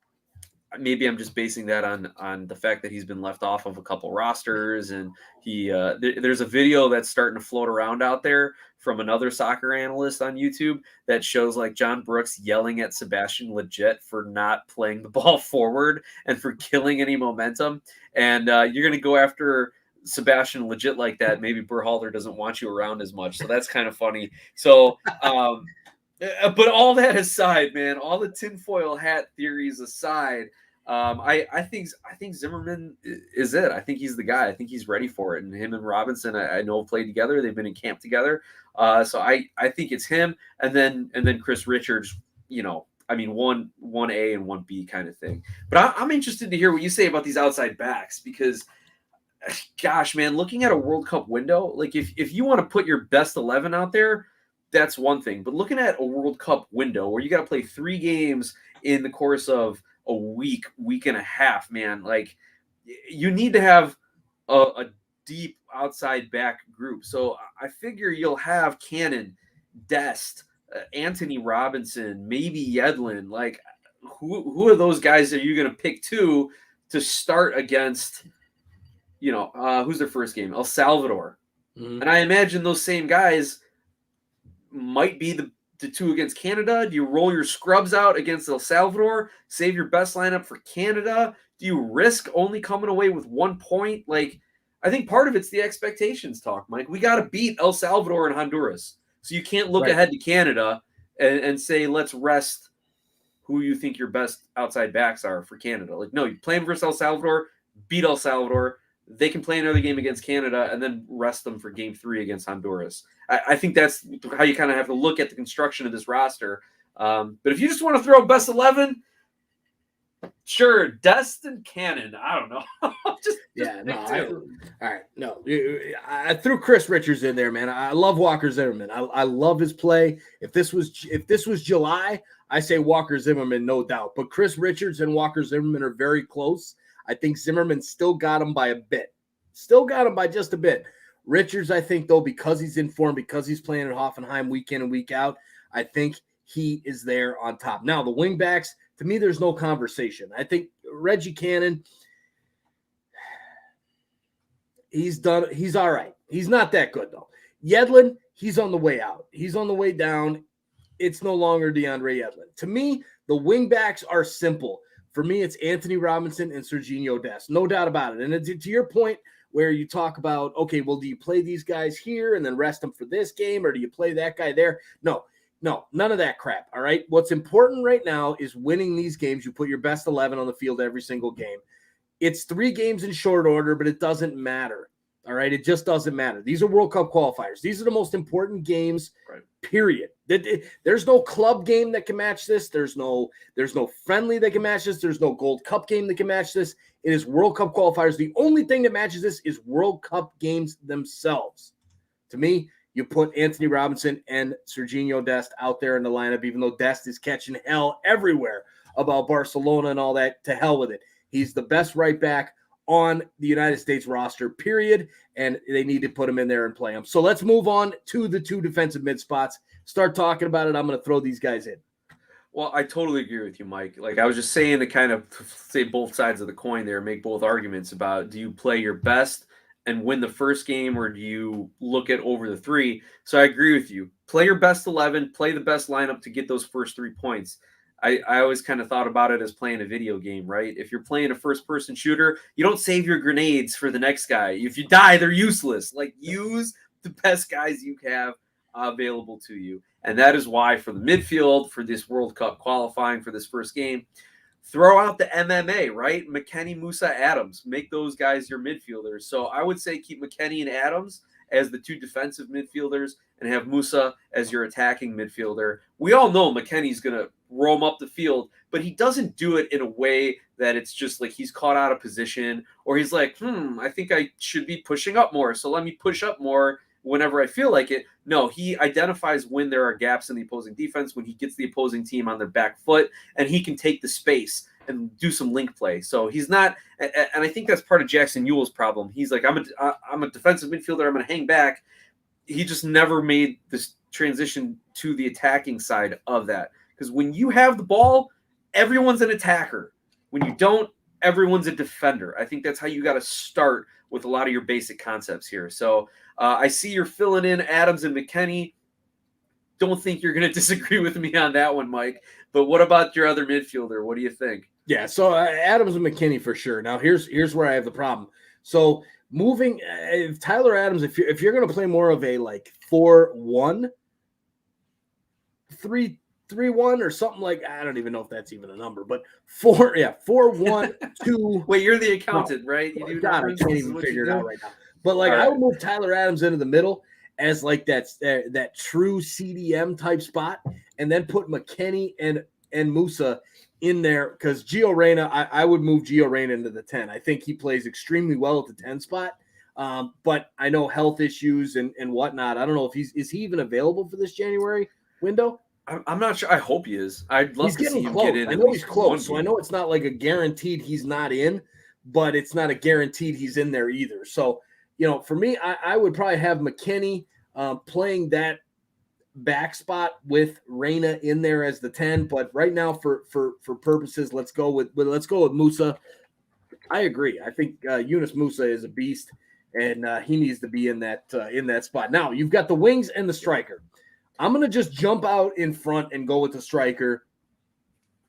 maybe I'm just basing that on the fact that he's been left off of a couple rosters, and there's a video that's starting to float around out there from another soccer analyst on YouTube that shows like John Brooks yelling at Sebastian Lletget for not playing the ball forward and for killing any momentum. And you're going to go after Sebastian Lletget like that. Maybe Berhalter doesn't want you around as much. So that's kind of funny. So, but all that aside, man, all the tinfoil hat theories aside, I think Zimmerman is it. I think he's the guy. I think he's ready for it. And him and Robinson, I know, have played together. They've been in camp together. So I think it's him, and then Chris Richards. I mean, one A and one B kind of thing. But I'm interested to hear what you say about these outside backs because, gosh, man, looking at a World Cup window, like if you want to put your best 11 out there, that's one thing. But looking at a World Cup window where you got to play 3 games in the course of a week and a half, man, like you need to have a deep outside back group. So I figure you'll have Cannon, Dest, Anthony Robinson, maybe Yedlin. Like who are those guys that you're going to pick to start against, who's their first game? El Salvador. Mm-hmm. And I imagine those same guys might be the 2 against Canada. Do you roll your scrubs out against El Salvador, save your best lineup for Canada? Do you risk only coming away with 1 point? Like, I think part of it's the expectations talk, Mike. We got to beat El Salvador and Honduras. So you can't look ahead to Canada and say, let's rest who you think your best outside backs are for Canada. Like, no, you're playing versus El Salvador, beat El Salvador. They can play another game against Canada and then rest them for game 3 against Honduras. I think that's how you kind of have to look at the construction of this roster. But if you just want to throw best 11, sure, Dest and Cannon. I don't know. All right. No, I threw Chris Richards in there, man. I love Walker Zimmerman. I love his play. If this was July, I say Walker Zimmerman, no doubt. But Chris Richards and Walker Zimmerman are very close. I think Zimmerman still got him by a bit. Still got him by just a bit. Richards, I think, though, because he's in form, because he's playing at Hoffenheim week in and week out, I think he is there on top. Now, the wing backs, to me, there's no conversation. I think Reggie Cannon, he's all right. He's not that good, though. Yedlin, he's on the way out. He's on the way down. It's no longer DeAndre Yedlin. To me, the wing backs are simple. For me, it's Anthony Robinson and Serginho Dest. No doubt about it. And to your point where you talk about, okay, well, do you play these guys here and then rest them for this game, or do you play that guy there? No, none of that crap, all right? What's important right now is winning these games. You put your best 11 on the field every single game. It's 3 games in short order, but it doesn't matter, all right? It just doesn't matter. These are World Cup qualifiers. These are the most important games, period. There's no club game that can match this. There's no friendly that can match this. There's no Gold Cup game that can match this. It is World Cup qualifiers. The only thing that matches this is World Cup games themselves. To me, you put Anthony Robinson and Serginho Dest out there in the lineup, even though Dest is catching hell everywhere about Barcelona and all that. To hell with it. He's the best right back on the United States roster, period, and they need to put him in there and play him. So let's move on to the 2 defensive mid spots. Start talking about it. I'm going to throw these guys in. Well, I totally agree with you, Mike. Like I was just saying to kind of say both sides of the coin there, make both arguments about do you play your best and win the first game, or do you look at over the 3? So I agree with you. Play your best 11, play the best lineup to get those first 3 points. I always kind of thought about it as playing a video game, right? If you're playing a first-person shooter, you don't save your grenades for the next guy. If you die, they're useless. Like, use the best guys you have available to you. And that is why for the midfield, for this World Cup qualifying for this first game, throw out the MMA, right? McKennie, Musa, Adams. Make those guys your midfielders. So I would say keep McKennie and Adams as the two defensive midfielders and have Musa as your attacking midfielder. We all know McKennie's going to roam up the field, but he doesn't do it in a way that it's just like he's caught out of position or he's like, I think I should be pushing up more, so let me push up more whenever I feel like it. No, he identifies when there are gaps in the opposing defense, when he gets the opposing team on their back foot, and he can take the space and do some link play. So he's not, and I think that's part of Jackson Ewell's problem. He's like, I'm a defensive midfielder, I'm going to hang back. He just never made this transition to the attacking side of that. Because when you have the ball, everyone's an attacker. When you don't, everyone's a defender. I think that's how you got to start with a lot of your basic concepts here. So I see you're filling in Adams and McKennie. Don't think you're going to disagree with me on that one, Mike. But what about your other midfielder? What do you think? Yeah, so Adams and McKennie for sure. Now here's where I have the problem. So moving if Tyler Adams, if you're going to play more of a like 4-1, 3-1 or something like, I don't even know if that's even a number, but 4-1-2. Wait, you're the accountant, right? You do God, I can't even figure it out right now. But like, right. I would move Tyler Adams into the middle as like that true CDM type spot, and then put McKennie and Musa in there, because Gio Reyna, I would move Gio Reyna into the 10. I think he plays extremely well at the 10 spot, but I know health issues and whatnot. I don't know if is he even available for this January window? I'm not sure. I hope he is. I'd love to see him get in. I know he's close, so I know it's not like a guaranteed he's not in, but it's not a guaranteed he's in there either. So, for me, I would probably have McKennie playing that back spot with Reyna in there as the 10. But right now, for purposes, let's go with Musa. I agree. I think Yunus Musa is a beast, and he needs to be in that spot. Now you've got the wings and the striker. I'm going to just jump out in front and go with the striker.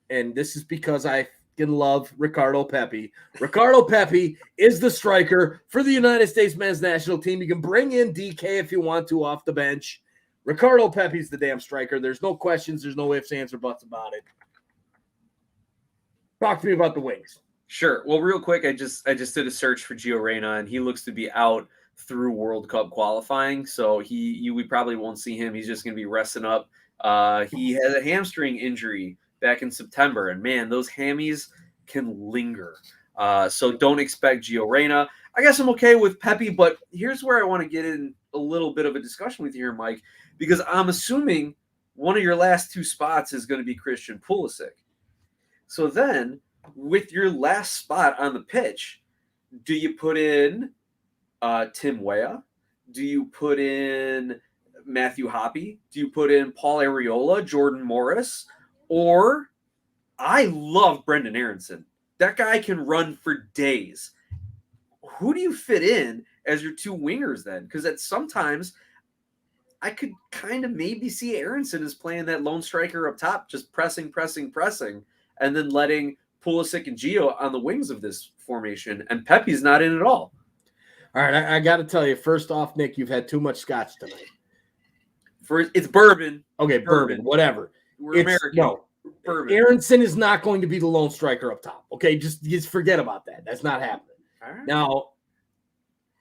And this is because I fucking love Ricardo Pepi. Ricardo Pepi is the striker for the United States men's national team. You can bring in DK if you want to off the bench. Ricardo Pepi's the damn striker. There's no questions. There's no ifs, ands, or buts about it. Talk to me about the wings. Sure. Well, real quick, I just did a search for Gio Reyna, and he looks to be out through World Cup qualifying, so we probably won't see him. He's just going to be resting up. He had a hamstring injury back in September, and man, those hammies can linger. So don't expect Gio Reyna. I guess I'm okay with Pepi, but here's where I want to get in a little bit of a discussion with you here, Mike, because I'm assuming one of your last two spots is going to be Christian Pulisic. So then, with your last spot on the pitch, do you put in Tim Weah? Do you put in Matthew Hoppe? Do you put in Paul Arriola, Jordan Morris? Or I love Brendan Aronson. That guy can run for days. Who do you fit in as your two wingers then? Because sometimes I could kind of maybe see Aronson as playing that lone striker up top, just pressing, and then letting Pulisic and Gio on the wings of this formation. And Pepe's not in at all. All right, I got to tell you, first off, Nick, you've had too much scotch tonight. It's bourbon. Okay, bourbon, whatever. We're American. No, bourbon. Aronson is not going to be the lone striker up top. Okay, just forget about that. That's not happening. All right. Now,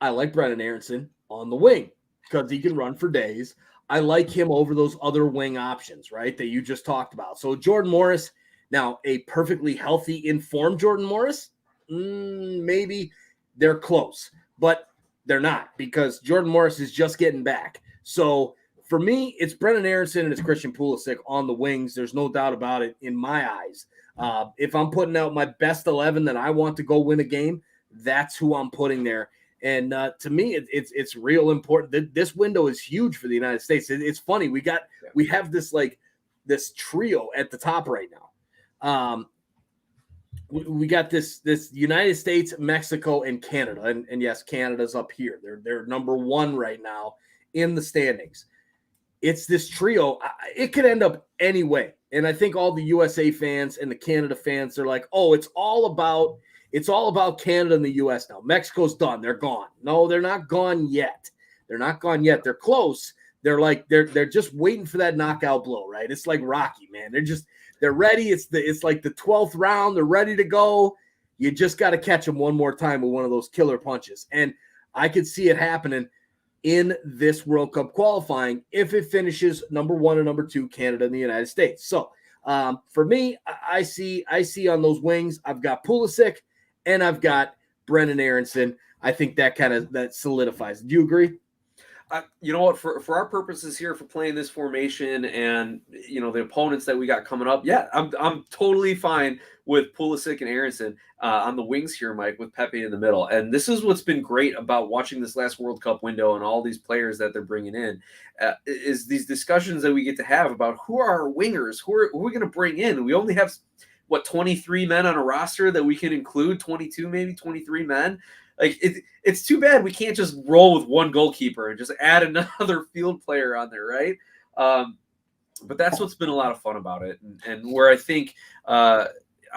I like Brendan Aronson on the wing because he can run for days. I like him over those other wing options, right, that you just talked about. So Jordan Morris, now a perfectly healthy, informed Jordan Morris, maybe they're close. But they're not, because Jordan Morris is just getting back. So for me, it's Brendan Aronson and it's Christian Pulisic on the wings. There's no doubt about it in my eyes. If I'm putting out my best 11 that I want to go win a game, that's who I'm putting there. And to me, it's real important. This window is huge for the United States. It's funny. We have this trio at the top right now. We got this United States, Mexico, and Canada. And yes, Canada's up here. They're number one right now in the standings. It's this trio. It could end up any way. And I think all the USA fans and the Canada fans are like, oh, it's all about Canada and the US now. Mexico's done. They're gone. No, they're not gone yet. They're not gone yet. They're close. They're just waiting for that knockout blow, right? It's like Rocky, man. They're ready. It's like the 12th round. They're ready to go. You just got to catch them one more time with one of those killer punches. And I could see it happening in this World Cup qualifying if it finishes number 1 and number 2, Canada and the United States. So for me, I see on those wings, I've got Pulisic and I've got Brennan Aronson. I think that solidifies. Do you agree? You know what? For our purposes here, for playing this formation and the opponents that we got coming up, yeah, I'm totally fine with Pulisic and Aronson on the wings here, Mike, with Pepe in the middle. And this is what's been great about watching this last World Cup window and all these players that they're bringing in, is these discussions that we get to have about who are our wingers, who are we going to bring in. We only have 23 men on a roster that we can include, 22, maybe 23 men. Like it's too bad we can't just roll with one goalkeeper and just add another field player on there, right? But that's what's been a lot of fun about it, and where I think I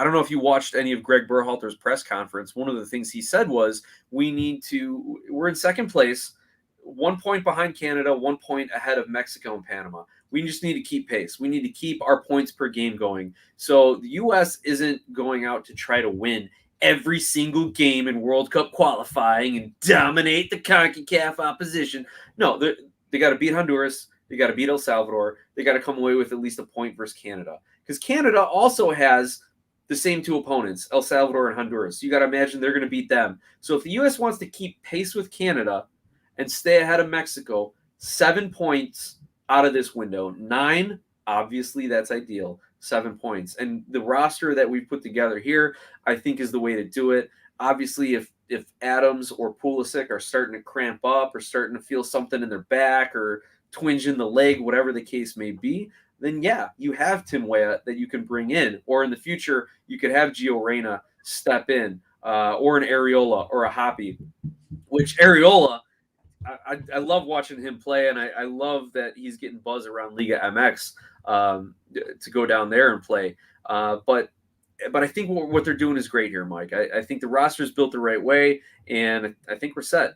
don't know if you watched any of Greg Berhalter's press conference. One of the things he said was we're in second place, 1 point behind Canada, 1 point ahead of Mexico and Panama. We just need to keep pace. We need to keep our points per game going. So the U.S. isn't going out to try to win every single game in World Cup qualifying and dominate the CONCACAF opposition. No, they got to beat Honduras. They got to beat El Salvador. They got to come away with at least a point versus Canada. Because Canada also has the same 2 opponents, El Salvador and Honduras. You got to imagine they're going to beat them. So if the U.S. wants to keep pace with Canada and stay ahead of Mexico, 7 points out of this window. 9, obviously that's ideal. 7 points. And the roster that we've put together here, I think, is the way to do it. Obviously, if Adams or Pulisic are starting to cramp up or starting to feel something in their back or twinge in the leg, whatever the case may be, then yeah, you have Tim Weah that you can bring in. Or in the future, you could have Gio Reyna step in, or an Areola or a Hoppy, which Areola, I love watching him play, and I love that he's getting buzz around Liga MX to go down there and play. But I think what they're doing is great here, Mike. I think the roster is built the right way, and I think we're set.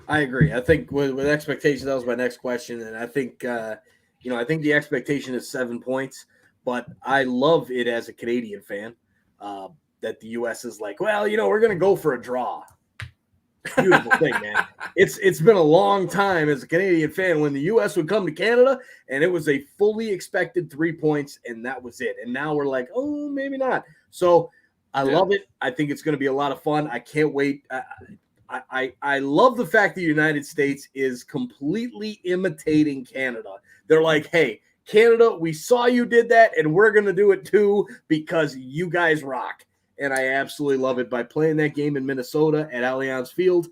I agree. I think with expectations, that was my next question, and I think I think the expectation is 7 points, but I love it as a Canadian fan that the U.S. is like, well, we're going to go for a draw. Beautiful thing, man. It's been a long time as a Canadian fan when the U.S. would come to Canada and it was a fully expected 3 points and that was it. And now we're like, oh, maybe not. So I love it. I think it's going to be a lot of fun. I can't wait. I love the fact that the United States is completely imitating Canada. They're like, hey, Canada, we saw you did that and we're going to do it too because you guys rock. And I absolutely love it. By playing that game in Minnesota at Allianz Field,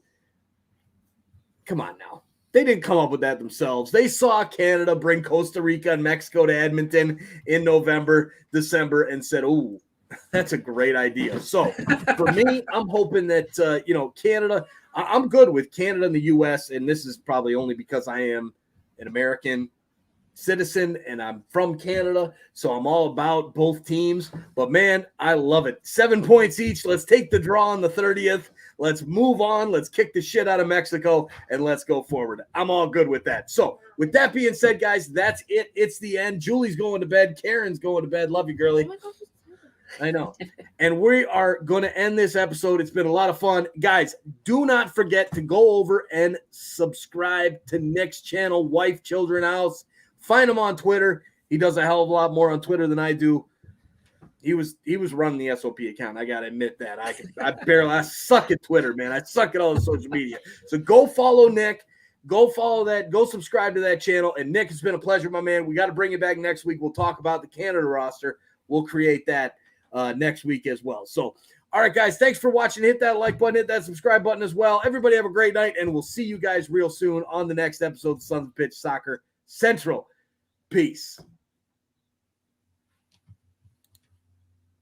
come on now. They didn't come up with that themselves. They saw Canada bring Costa Rica and Mexico to Edmonton in November, December, and said, ooh, that's a great idea. So for me, I'm hoping that, Canada, I'm good with Canada and the U.S., and this is probably only because I am an American citizen and I'm from Canada, so I'm all about both teams. But man, I love it. 7 points each. Let's take the draw on the 30th. Let's move on. Let's kick the shit out of Mexico and let's go forward. I'm all good with that. So with that being said, guys, that's it. It's the end. Julie's going to bed. Karen's going to bed. Love you, girlie. I know. And we are going to end this episode. It's been a lot of fun. Guys, do not forget to go over and subscribe to Nick's channel, Wife Children House. Find him on Twitter. He does a hell of a lot more on Twitter than I do. He was running the SOP account. I gotta admit that. I suck at Twitter, man. I suck at all the social media. So go follow Nick. Go follow that. Go subscribe to that channel. And Nick, it's been a pleasure, my man. We got to bring it back next week. We'll talk about the Canada roster. We'll create that next week as well. So, all right, guys, thanks for watching. Hit that like button, hit that subscribe button as well. Everybody have a great night, and we'll see you guys real soon on the next episode of Sons of Pitch Soccer Central. Peace.